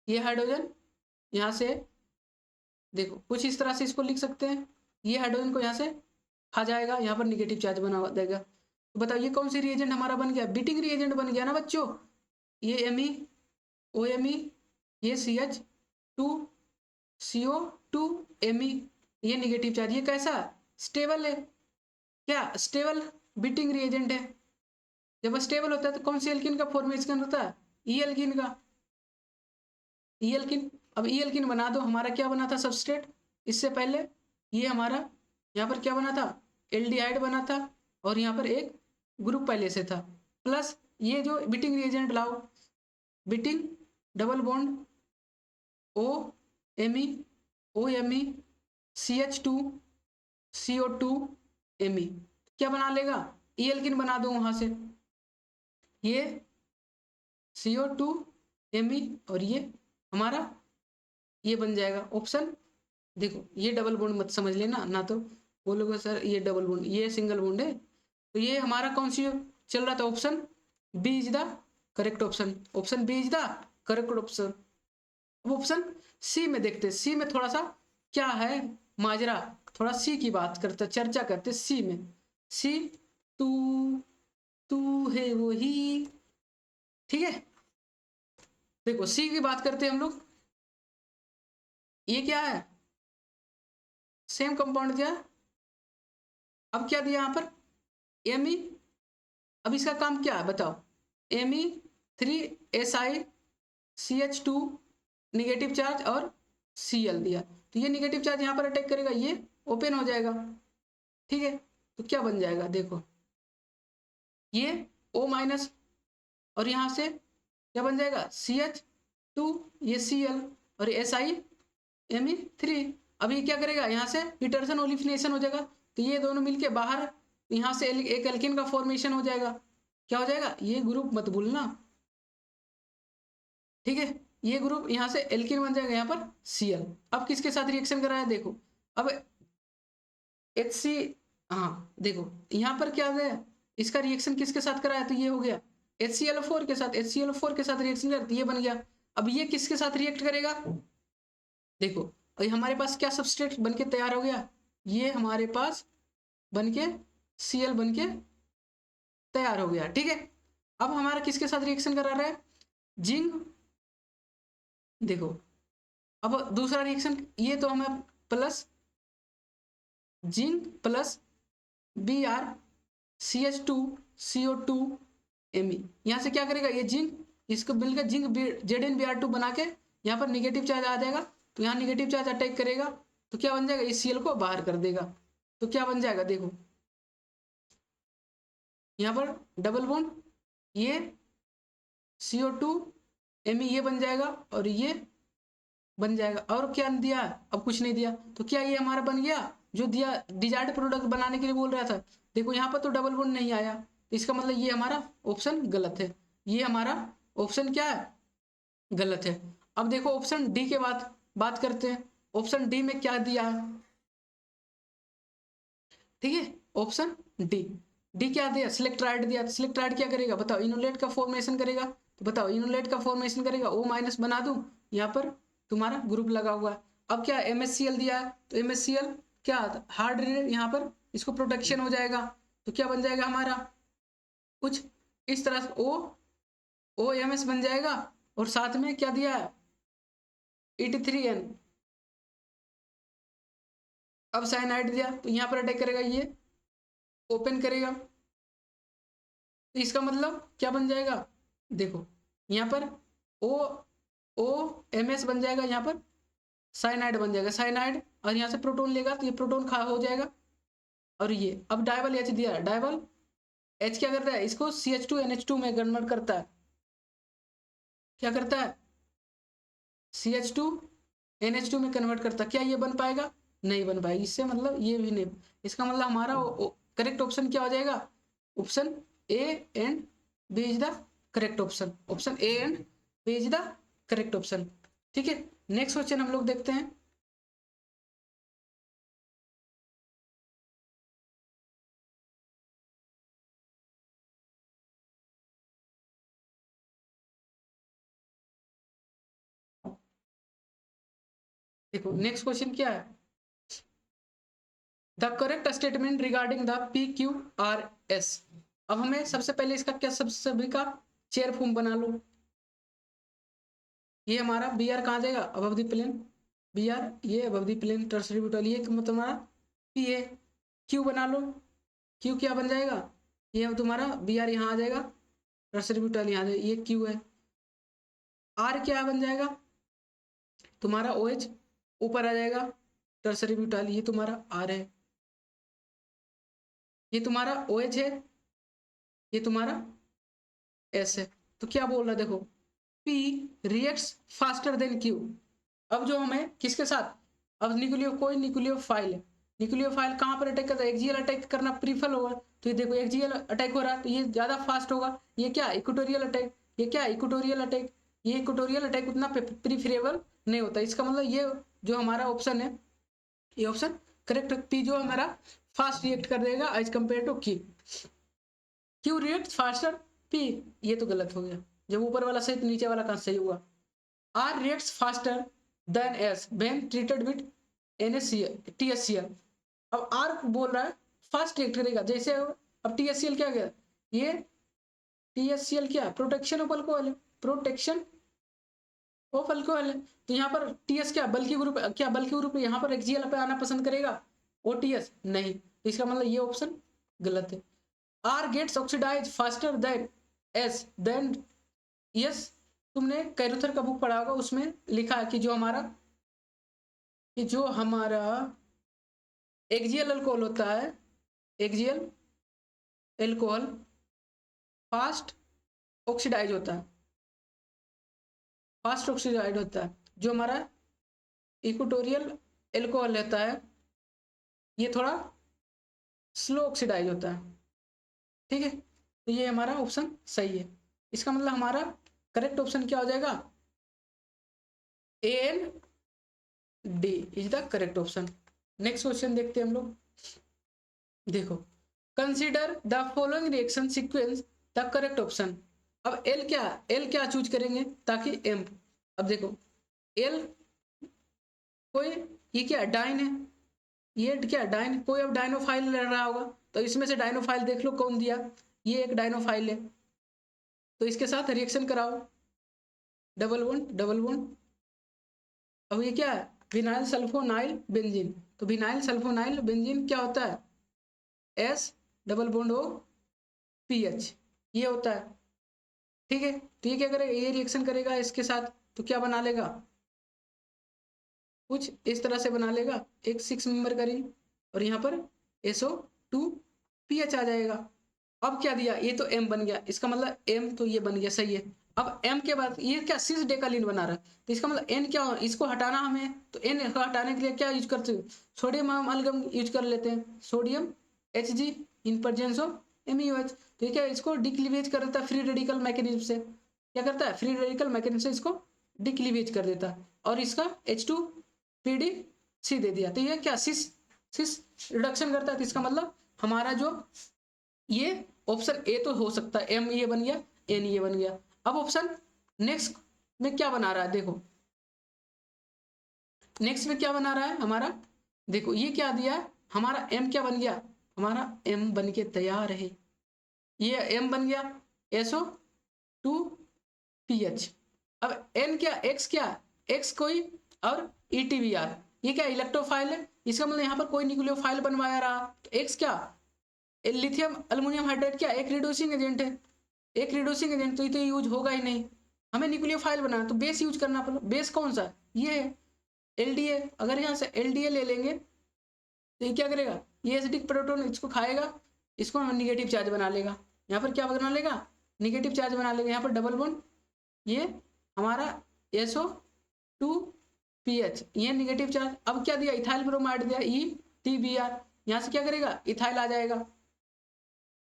A: ये हाइड्रोजन यहाँ से देखो कुछ इस तरह से इसको लिख सकते हैं, ये हाइड्रोजन को यहाँ से खा जाएगा, यहाँ पर निगेटिव चार्ज बना देगा, तो बताओ ये कौन सी रिएजेंट हमारा बन गया, बीटिंग रिएजेंट बन गया ना बच्चों। ये Me, OMe, ये CH2, CO2, Me, ये निगेटिव चार्ज, ये कैसा स्टेबल है, क्या स्टेबल बीटिंग रिएजेंट है। जब स्टेबल होता है तो कौन सी एल्कीन का फॉर्मेशन होता है, ई एल्कीन का, ई एल्कीन। अब ई एल्कीन बना दो, हमारा क्या बना था सबस्ट्रेट इससे पहले, ये हमारा यहाँ पर क्या बना था, एल्डिहाइड बना था, और यहाँ पर एक ग्रुप पहले से था, प्लस ये जो बीटिंग रिएजेंट लाओ, Wittig double bond O M E, O M E, CH2, CO2, Me, क्या बना लेगा, ई एल्कीन बना दो वहां से, ये CO2, Me, और ये हमारा ये बन जाएगा ऑप्शन। देखो ये डबल बॉन्ड मत समझ लेना, ना तो बोलोगे सर ये डबल बॉन्ड, ये सिंगल बॉन्ड है। तो ये हमारा कौन सी चल रहा था, option B is the correct option, option B is the correct option. अब ऑप्शन सी में देखते, सी में थोड़ा सा क्या है माजरा, थोड़ा सी की बात करते, चर्चा करते सी में। सी तू, तू है वो ही, ठीक है। देखो सी की बात करते हैं हम लोग, ये क्या है, सेम कंपाउंड दिया, अब क्या दिया यहाँ पर एमी, अब इसका काम क्या है बताओ, Me3Si CH2 निगेटिव चार्ज और Cl दिया, तो ये निगेटिव चार्ज यहाँ पर अटैक करेगा, ये ओपन हो जाएगा, ठीक है। तो क्या बन जाएगा देखो, ये O-, और यहाँ से क्या बन जाएगा CH2, ये Cl, और Si Me3। अब ये क्या करेगा, यहाँ से हिटरसन ओलिफिनेशन हो जाएगा, तो ये दोनों मिलके बाहर यहाँ से एक एल्किन का फॉर्मेशन हो जाएगा, क्या हो जाएगा, ये ग्रुप मत भूलना, ठीक है। ये ग्रुप यहाँ से एल्किन बन जाएगा, यहाँ पर Cl। अब किसके साथ रिएक्शन कराया देखो, अब HC, हाँ देखो यहाँ पर क्या है, इसका रिएक्शन किसके साथ कराया, तो ये हो गया HCl4 के साथ, HCl4 के साथ रिएक्शन कर, ये बन गया। अब ये किसके साथ रिएक्ट करेगा देखो, और हमारे पास क्या सबस्ट्रेट बनके तैयार हो गया, ये हमारे पास बनके Cl बनके तैयार हो गया, ठीक है। अब हमारा किसके साथ रिएक्शन करा रहा है, जिंक, देखो अब दूसरा रिएक्शन, ये तो हमें plus zinc plus Br CH2CO2 Me, यहाँ से क्या करेगा, ये जिंक इसको मिलकर जिंक ZnBr2 बना के यहाँ पर निगेटिव चार्ज आ जाएगा, तो यहाँ निगेटिव चार्ज अटैक करेगा, तो क्या बन जाएगा, इस Cl को बाहर कर देगा, तो क्या बन जाएगा देखो, यहाँ पर डबल बॉन्ड, ये CO2 Me ये बन जाएगा, और ये बन जाएगा, और क्या दिया, अब कुछ नहीं दिया, तो क्या ये हमारा बन गया जो दिया डिजायर्ड प्रोडक्ट बनाने के लिए बोल रहा था। देखो यहाँ पर तो डबल बॉन्ड नहीं आया, तो इसका मतलब ये हमारा ऑप्शन गलत है, ये हमारा ऑप्शन क्या है, गलत है। अब देखो ऑप्शन डी के बाद बात करते हैं, ऑप्शन डी में क्या दिया है, ठीक है। ऑप्शन डी, डी क्या दिया, सिलेक्ट्राइड दिया, सिलेक्ट्राइड क्या करेगा बताओ, इनोलेट का फॉर्मेशन करेगा, तो बताओ इनोलेट का फॉर्मेशन करेगा, O- बना दूं, यहाँ पर तुम्हारा ग्रुप लगा हुआ है। अब क्या MHCl दिया है, तो MHCl क्या हार्ड, यहाँ पर इसको प्रोटेक्शन हो जाएगा, तो क्या बन जाएगा हमारा कुछ इस तरह से OMS बन जाएगा, और साथ में क्या दिया है ET3N। अब साइनाइड दिया, तो यहाँ पर अटैक करेगा, ये ओपन करेगा, तो इसका मतलब क्या बन जाएगा देखो, यहाँ पर OMS बन जाएगा, यहाँ पर साइनाइड बन जाएगा, साइनाइड, और यहाँ से प्रोटोन लेगा, तो ये प्रोटोन खा हो जाएगा, और ये अब डायबल H दिया, डायबल H क्या करता है, इसको CH2NH2 में कन्वर्ट करता है, क्या करता है CH2NH2 में कन्वर्ट करता है, क्या ये बन पाएगा, नहीं बन पाएगा, इससे मतलब ये भी नहीं, इसका मतलब हमारा करेक्ट ऑप्शन क्या हो जाएगा, option A and B is the correct option, option A and B is the correct option, ठीक है। नेक्स्ट क्वेश्चन हम लोग देखते हैं, देखो नेक्स्ट क्वेश्चन क्या है, the correct statement regarding the PQRS, अब हमें सबसे पहले इसका क्या सब सभी का चेयर फॉर्म बना लो। ये हमारा बी आर कहाँ जाएगा, above the plane, B R ये above the plane tertiary butyl, ये मतलब हमारा पी ए। क्यू बना लो, क्यू क्या बन जाएगा, ये अब तुम्हारा बी आर यहाँ आ जाएगा, टर्सरी ब्यूटाइल यहाँ आ जाएगा, ये क्यू है। आर क्या बन जाएगा तुम्हारा ओ एच, ऊपर आ जाएगा टर्सरी ब्यूटाइल, ये तुम्हारा आर है। ये तुम्हारा ओ एच है, ये तुम्हारा एस है। तो क्या बोल रहा है देखो, P reacts faster then Q. अब जो हमें किसके साथ, अब कोई न्यूक्लियोफाइल है, न्यूक्लियोफाइल कहाँ पर अटैक करता है, एक्सियल अटैक करना प्रीफर होगा। तो ये देखो एक्सियल अटैक हो रहा है तो ये ज्यादा फास्ट होगा। ये क्या इक्वेटोरियल अटैक, ये क्या इक्वेटोरियल अटैक, ये इक्वेटोरियल अटैक उतना प्रीफरेबल नहीं होता। इसका मतलब ये जो हमारा ऑप्शन है, ये ऑप्शन करेक्ट, पी जो हमारा फास्ट रिएक्ट कर देगा as compare to Q. Q react faster, P ये तो गलत हो गया, जब ऊपर वाला सही तो नीचे वाला कहाँ सही हुआ। R reacts faster than S when treated with NaCl THCl। अब आर बोल रहा है फास्ट रिएक्ट करेगा, जैसे अब THCl क्या गया, ये THCl क्या प्रोटेक्शन ऑफ अल्कोहल है, प्रोटेक्शन ऑफ अल्कोहल है। तो यहाँ पर TS क्या बल्कि ग्रुप, क्या बल्कि ग्रुप यहाँ पर एक्सियल पे आना पसंद करेगा, OTS नहीं। तो इसका मतलब ये ऑप्शन गलत है। R gets oxidise faster than S than yes. तुमने कैरुथर का बुक पढ़ा होगा, उसमें लिखा है कि जो हमारा एक्सियल अल्कोहल होता है, एक्सियल अल्कोहल फास्ट ऑक्सीडाइज होता है, फास्ट ऑक्सीडाइज होता है। जो हमारा इक्वेटोरियल अल्कोहल रहता है ये थोड़ा स्लो ऑक्सीडाइज होता है। ठीक है, तो ये हमारा ऑप्शन सही है। इसका मतलब हमारा करेक्ट ऑप्शन क्या हो जाएगा, N D is the correct option. Next question देखते हैं हम लोग। देखो, consider the following reaction sequence the correct option. अब एल क्या चूज करेंगे ताकि एम। अब देखो एल कोई, ये क्या डाइन है, ये क्या डाइन, कोई अब डाइनोफाइल लड़ रहा होगा तो इसमें से डाइनोफाइल देख लो कौन दिया, ये एक डाइनोफाइल है तो इसके साथ रिएक्शन कराओ, डबल बॉन्ड डबल बॉन्ड। अब ये क्या है, विनाइल सल्फोनाइल बेंजीन। तो विनाइल सल्फोनाइल बेंजीन क्या होता है, S double bond O PH ये होता है। ठीक है, तो ये क्या करेगा, ये रिएक्शन करेगा इसके साथ तो क्या बना लेगा, कुछ इस तरह से बना लेगा, एक 6 मेंबर का रिंग, और यहाँ पर SO2PH आ जाएगा। अब क्या दिया, ये तो M बन गया, इसका मतलब M तो ये बन गया, सही है। अब M के बाद ये क्या सिस डेकालीन बना रहा है तो इसका मतलब N क्या हो, इसको हटाना हमें, तो N को हटाने के लिए क्या यूज करते हो, सोडियम अमलगम यूज कर लेते हैं, sodium Hg in presence of MeOH। तो ये क्या इसको डिक्लीवेज कर देता है फ्री रेडिकल मैकेनिज्म से, क्या करता है फ्री रेडिकल मैकेनिज्म से इसको डिक्लीवेज कर देता है, और इसका H2PDC दे दिया। तो ये क्या सिस रिडक्शन करता है। तो इसका मतलब हमारा जो ये ऑप्शन ए तो हो सकता है, M ये बन गया, N ये बन गया। अब ऑप्शन नेक्स्ट में क्या बना रहा है, देखो नेक्स्ट में क्या बना रहा है हमारा, देखो ये क्या दिया हमारा, M क्या बन गया, हमारा M बन के तैयार है, ये M बन गया SO2PH। अब N क्या, X क्या, X कोई और ETBR, ये क्या इलेक्ट्रोफाइल है, इसका मतलब यहाँ पर कोई न्यूक्लियोफाइल बनवाया रहा। तो X क्या, लिथियम अल्युमिनियम हाइड्राइड क्या एक रिड्यूसिंग एजेंट है, एक रिड्यूसिंग एजेंट, तो ये तो यूज होगा ही नहीं, हमें न्यूक्लियोफाइल बनाना तो बेस यूज करना पड़ेगा। बेस कौन सा, ये है LDA। अगर यहाँ से LDA ले लेंगे तो ये क्या करेगा, ये एसिडिक प्रोटॉन इसको खाएगा, इसको निगेटिव चार्ज बना लेगा, यहाँ पर क्या बना लेगा, निगेटिव चार्ज बना लेगा, यहाँ पर डबल बॉन्ड, ये हमारा SO2PH ये निगेटिव चार्ज। अब क्या दिया, इथाइल ब्रोमाइड दिया ETBR, यहाँ से क्या करेगा इथाइल आ जाएगा,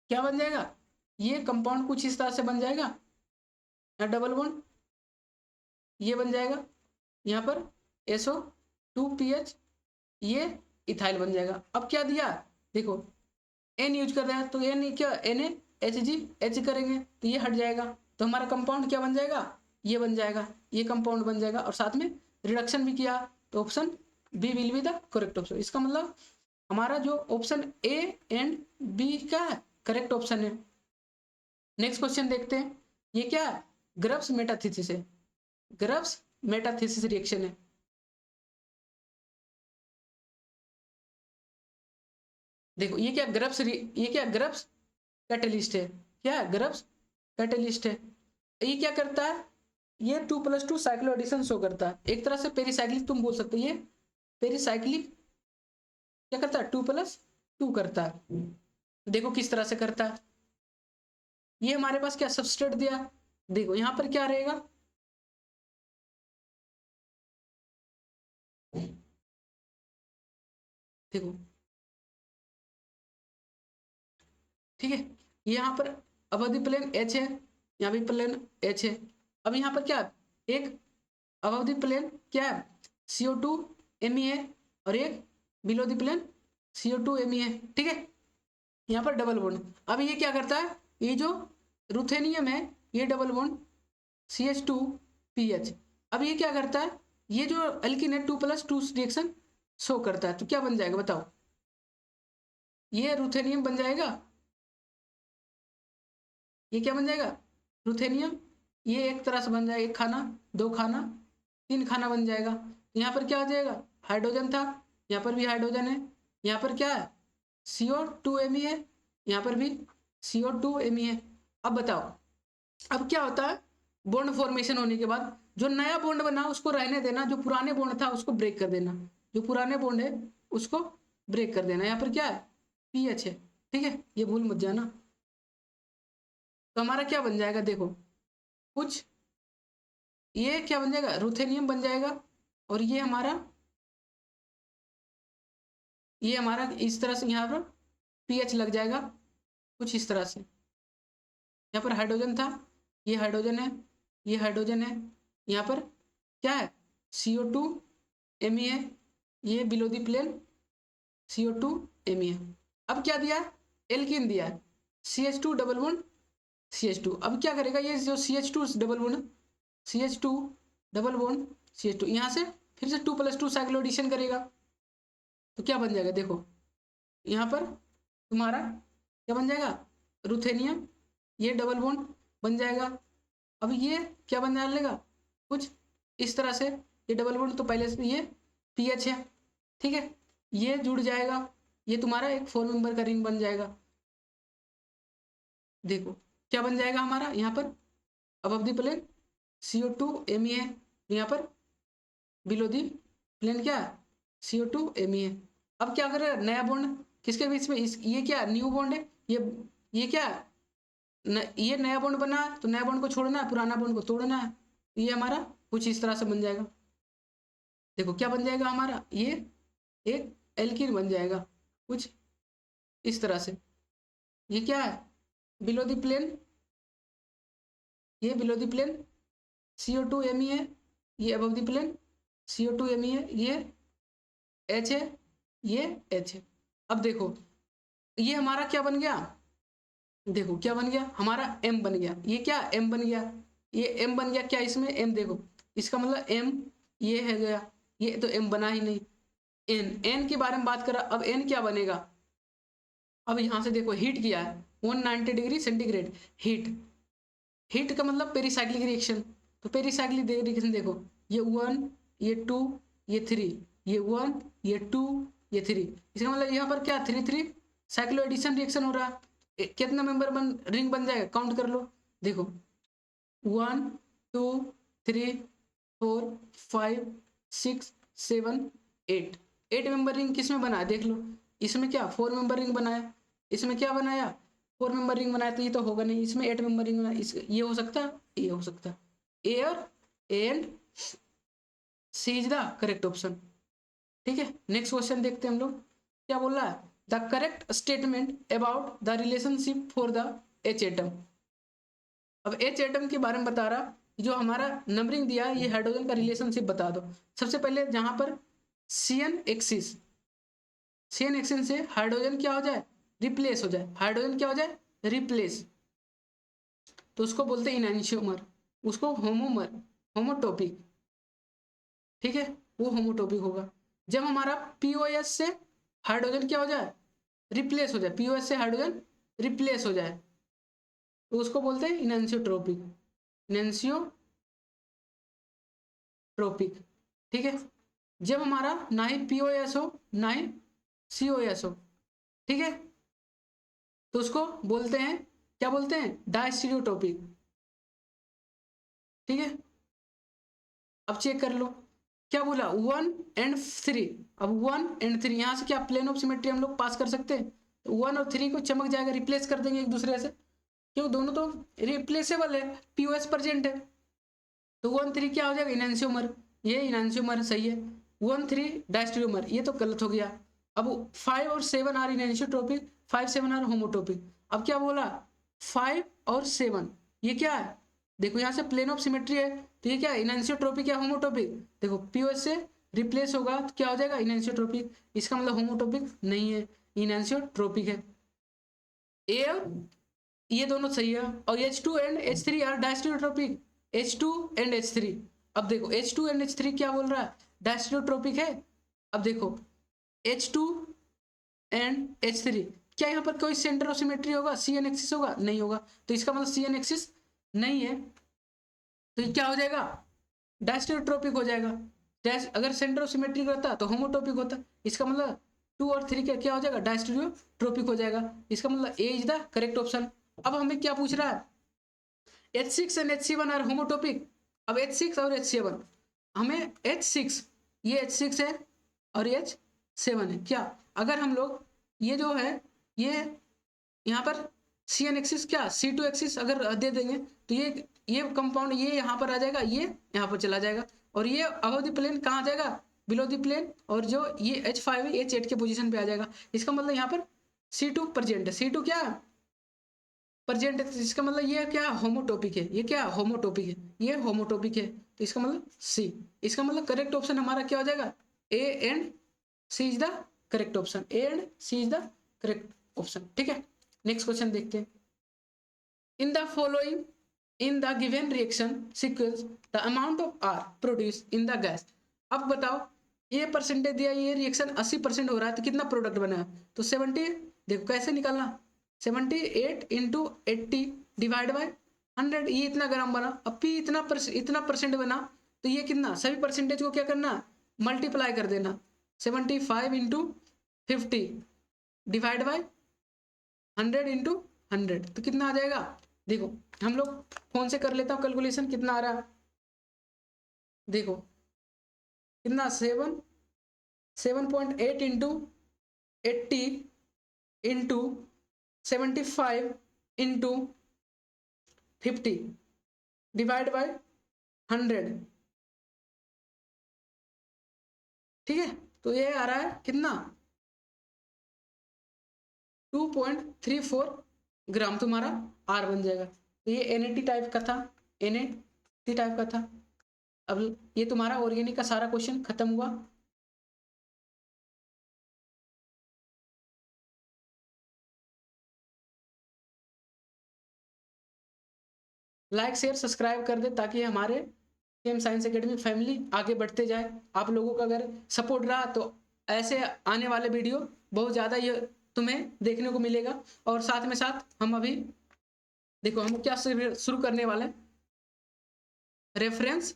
A: क्या बन जाएगा, ये कंपाउंड कुछ इस तरह से बन जाएगा, यहाँ डबल बॉन्ड ये बन जाएगा, यहाँ पर SO2PH ये इथाइल बन जाएगा। अब क्या दिया, देखो N यूज कर रहे हैं तो N क्या NaHgH करेंगे तो ये हट जाएगा, तो हमारा कंपाउंड क्या बन जाएगा, ये बन जाएगा, ये कंपाउंड बन जाएगा, और साथ में रिडक्शन भी किया, तो option B will be the correct option. इसका मतलब हमारा जो ऑप्शन A एंड B का करेक्ट ऑप्शन है। नेक्स्ट क्वेश्चन देखते हैं, ये क्या है? ग्रब्स मेटाथीसिस है, ग्रब्स मेटाथीसिस रिएक्शन है। देखो ये क्या ग्रब्स कैटलिस्ट है, क्या है? ग्रब्स कैटलिस्ट है। ये क्या करता है? ये 2+2 साइक्लो एडिशन शो करता है, एक तरह से पेरीसाइक्लिक तुम बोल सकते हो। ये पेरीसाइक्लिक क्या करता है? 2+2 करता है। देखो किस तरह से करता है। ये हमारे पास क्या सबस्ट्रेट दिया, देखो यहां पर क्या रहेगा, देखो ठीक है, यहाँ पर अवधि प्लेन एच है, यहाँ भी प्लेन एच है। अब यहाँ पर क्या, एक अवधि प्लेन क्या है? CO2 Me है, और एक below the plane CO2 Me है, ठीक है। यहाँ पर डबल बॉन्ड। अब ये क्या करता है, ये जो रुथेनियम है, ये डबल बॉन्ड CH2PH। अब ये क्या करता है, ये जो एल्किन है 2+2 रिएक्शन शो करता है, तो क्या बन जाएगा बताओ? ये रुथेनियम बन जाएगा, ये क्या बन जाएगा? रुथेनियम। ये एक तरह से बन जाएगा, एक खाना, दो खाना, तीन खाना बन जाएगा। तो यहाँ पर क्या हो जाएगा? हाइड्रोजन था, यहाँ पर भी हाइड्रोजन है, यहाँ पर क्या है? CO2Me है, यहाँ पर भी CO2Me है। अब बताओ, अब क्या होता है? बॉन्ड फॉर्मेशन होने के बाद जो नया बॉन्ड बना उसको रहने देना, जो पुराने बॉन्ड था उसको ब्रेक कर देना, जो पुराने बॉन्ड है उसको ब्रेक कर देना। यहाँ पर क्या है? PH है, ठीक है, ये भूल मत जाना। तो हमारा क्या बन जाएगा, देखो कुछ, ये क्या बन जाएगा? रुथेनियम बन जाएगा, और ये हमारा इस तरह से यहाँ पर पीएच लग जाएगा, कुछ इस तरह से। यहाँ पर हाइड्रोजन था, ये हाइड्रोजन है, ये हाइड्रोजन है, यहाँ पर क्या है? CO2Me है, ये बिलो द प्लेन CO2Me है। अब क्या दिया? एल्किन दिया, CH2 डबल बॉन्ड CH2। अब क्या करेगा, ये जो CH2 double bond CH2 double bond CH2, यहाँ से फिर से 2+2 साइक्लो एडिशन करेगा, तो क्या बन जाएगा? देखो यहाँ पर तुम्हारा क्या बन जाएगा? रुथेनियम, ये डबल बॉन्ड बन जाएगा। अब ये क्या बन जाएगा? कुछ इस तरह से, ये डबल बॉन्ड तो पहले से ये PH है, ठीक है, ये जुड़ जाएगा, ये तुम्हारा एक 4 मेंबर का रिंग बन जाएगा। देखो क्या बन जाएगा हमारा यहाँ पर, अबव द प्लेन CO2Me है, यहाँ पर बिलो दी प्लेन क्या है? CO2Me है। अब क्या करें, नया बॉन्ड किसके बीच में, ये क्या न्यू बॉन्ड है, ये क्या है? ये नया बॉन्ड बना है, तो नया बॉन्ड को छोड़ना है, पुराना बॉन्ड को तोड़ना है, ये हमारा कुछ इस तरह से बन जाएगा। देखो क्या बन जाएगा हमारा, ये एक एल्किन बन जाएगा, कुछ इस तरह से। ये क्या है? बिलो द प्लेन, ये बिलो द प्लेन CO2Me है, ये अबव द प्लेन CO2Me है, ये H है, ये H है। अब देखो ये हमारा क्या बन गया, देखो क्या बन गया हमारा, M बन गया। ये क्या M बन गया, ये M बन गया, क्या इसमें M, देखो इसका मतलब M ये है गया, ये तो M बना ही नहीं। N के बारे में बात करा, अब N क्या बनेगा? अब यहाँ से देखो हीट किया है 190 डिग्री सेंटीग्रेड, हीट का मतलब पेरीसाइक्लिक रिएक्शन। तो पेरीसाइक्लिक रिएक्शन देखो, ये 1, ये 2, ये 3, ये 1, ये 2, ये 3, इसका मतलब यहाँ पर क्या 3 साइक्लो एडिशन रिएक्शन हो रहा है। कितना मेंबर रिंग बन जाएगा, काउंट कर लो। देखो 1 2 3 4 5 6 7 8 मेंबर रिंग किस में बना है देख लो। इसमें क्या 4 मेंबर रिंग बनाया, इसमें क्या बनाया 4 मेंबर रिंग बनाया, तो ये तो होगा नहीं, इसमें 8 मेंबर रिंग बनाया। ये हो सकता है, ये हो सकता है, A and C is the correct option. ठीक है, नेक्स्ट क्वेश्चन देखते हैं हम लोग क्या बोल रहा है, the correct statement about the relationship for the H atom. अब एच एटम के बारे में बता रहा, जो हमारा नंबरिंग दिया है, ये हाइड्रोजन का रिलेशनशिप बता दो। सबसे पहले जहां पर CN एक्सिस, CN एक्सिस से हाइड्रोजन क्या हो जाए, रिप्लेस हो जाए, हाइड्रोजन क्या हो जाए, रिप्लेस, तो उसको बोलते हैं इनैनिशियोमर, उसको होमोमर, होमोटोपिक, ठीक है, वो होमोटोपिक होगा। जब हमारा POS से हाइड्रोजन क्या हो जाए, रिप्लेस हो जाए, POS से हाइड्रोजन रिप्लेस हो जाए, तो उसको बोलते हैं इनैंसियोट्रोपिक, इनैंसियोट्रोपिक। ठीक है, जब हमारा ना ही पीओएस हो ना ही सीओएस हो, ठीक है, तो उसको बोलते हैं, क्या बोलते हैं, डायस्टीरियोट्रोपिक। ठीक है, अब चेक कर लो क्या बोला 1 एंड 3। अब 1 एंड 3 यहां से क्या प्लेन ऑफ सिमेट्री हम लोग पास कर सकते हैं, तो 1 और 3 को चमक जाएगा, रिप्लेस कर देंगे एक दूसरे से, क्यों, दोनों तो रिप्लेसेबल है, पीओएस प्रेजेंट है। तो 1 3 क्या हो जाएगा, इनैंसियोमर, ये इनैंसियोमर सही है। 1 3 डायस्टेरियोमर, ये तो गलत हो गया। अब 5 और 7 आर इनैंसियोट्रोपिक, 5 7 आर होमोट्रोपिक। अब क्या बोला 5 और 7, ये क्या है, देखो यहाँ से प्लेन ऑफ सिमेट्री है, तो ये क्या है, इनैंसियोट्रोपिक या होमोट्रोपिक, देखो पीओएस से रिप्लेस होगा तो क्या हो जाएगा, इनैंसियोट्रोपिक। इसका मतलब होमोट्रोपिक नहीं है, इनैंसियोट्रोपिक है। ए और ये दोनों सही है। और H2 and H3 are डायस्टेरियोट्रोपिक, H2 and H3। अब देखो H2 एंड H3 क्या बोल रहा है, डायस्टेरियोट्रोपिक है। अब देखो H2 एंड H3, क्या यहाँ पर कोई सेंटर ऑफ सिमेट्री होगा, CN एक्सिस होगा, नहीं होगा, तो इसका मतलब CN एक्सिस नहीं है, तो ये क्या हो जाएगा, डायस्टेरियोट्रोपिक हो जाएगा। अगर सेंटर ऑफ सिमेट्री रहता तो होमोट्रोपिक होता, इसका मतलब 2 और 3 का क्या हो जाएगा, डायस्टेरियोट्रोपिक हो जाएगा। इसका मतलब ए इज द करेक्ट ऑप्शन। अब हमें क्या पूछ रहा है, H6 एंड H7 आर होमोटोपिक। अब H6 और H7, हमें H6, ये H6 है और ये H7 है, क्या अगर हम लोग ये जो है ये यहाँ पर CN एक्सिस क्या C2 एक्सिस अगर दे देंगे तो ये कंपाउंड ये यहाँ पर आ जाएगा, ये यहाँ पर चला जाएगा, और ये अबव द प्लेन कहाँ जाएगा, बिलो द प्लेन, और जो ये H5 है H8 के पोजीशन पे आ जाएगा। इसका मतलब यहाँ पर C2 प्रेजेंट है, C2 क्या प्रेजेंट है, इसका मतलब ये क्या होमोटोपिक है, ये क्या होमोटोपिक है, ये होमोटोपिक है, तो इसका मतलब सी। इसका मतलब करेक्ट ऑप्शन हमारा क्या हो जाएगा, A and C is the correct option, A and C is the correct option. ठीक है, नेक्स्ट क्वेश्चन देखते हैं। In the following, in the given reaction sequence the amount of R produce in the gas. अब बताओ ये percentage दिया, ये reaction 80% हो रहा है तो कितना प्रोडक्ट बना, तो 70, देखो कैसे निकालना, 78 इंटू 80 डिवाइड बाय 100, ये इतना ग्राम बना। अब पी इतना परसेंट बना, तो ये कितना, सभी परसेंटेज को क्या करना, मल्टीप्लाई कर देना, 75 इंटू 50 डिवाइड बाय 100 इंटू 100, तो कितना आ जाएगा, देखो हम लोग फोन से कर लेता हूँ कैलकुलेशन, कितना आ रहा है, देखो कितना 7.8 into 80 into 75 into 50 divide by 100। ठीक है, तो ये आ रहा है कितना 2.34 ग्राम तुम्हारा आर बन जाएगा। तो ये NAT टाइप का था, NAT टाइप का था। अब ये तुम्हारा ऑर्गेनिक का सारा क्वेश्चन खत्म हुआ। लाइक शेयर सब्सक्राइब कर दे ताकि हमारे सेम साइंस एकेडमी फैमिली आगे बढ़ते जाए। आप लोगों का अगर सपोर्ट रहा तो ऐसे आने वाले वीडियो बहुत ज़्यादा ये तुम्हें देखने को मिलेगा। और साथ में साथ हम अभी देखो हम क्या शुरू करने वाले हैं, रेफरेंस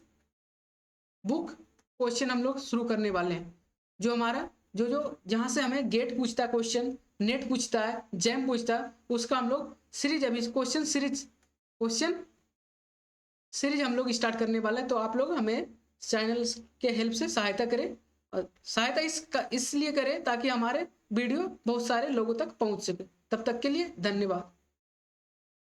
A: बुक क्वेश्चन हम लोग शुरू करने वाले हैं। जो हमारा जो जहाँ से हमें गेट पूछता है क्वेश्चन, नेट पूछता है, जैम पूछता है, उसका हम लोग सीरीज अभी क्वेश्चन सीरीज हम लोग स्टार्ट करने वाला है। तो आप लोग हमें चैनल के हेल्प से सहायता करें, और सहायता इसलिए करें ताकि हमारे वीडियो बहुत सारे लोगों तक पहुंच सके। तब तक के लिए धन्यवाद।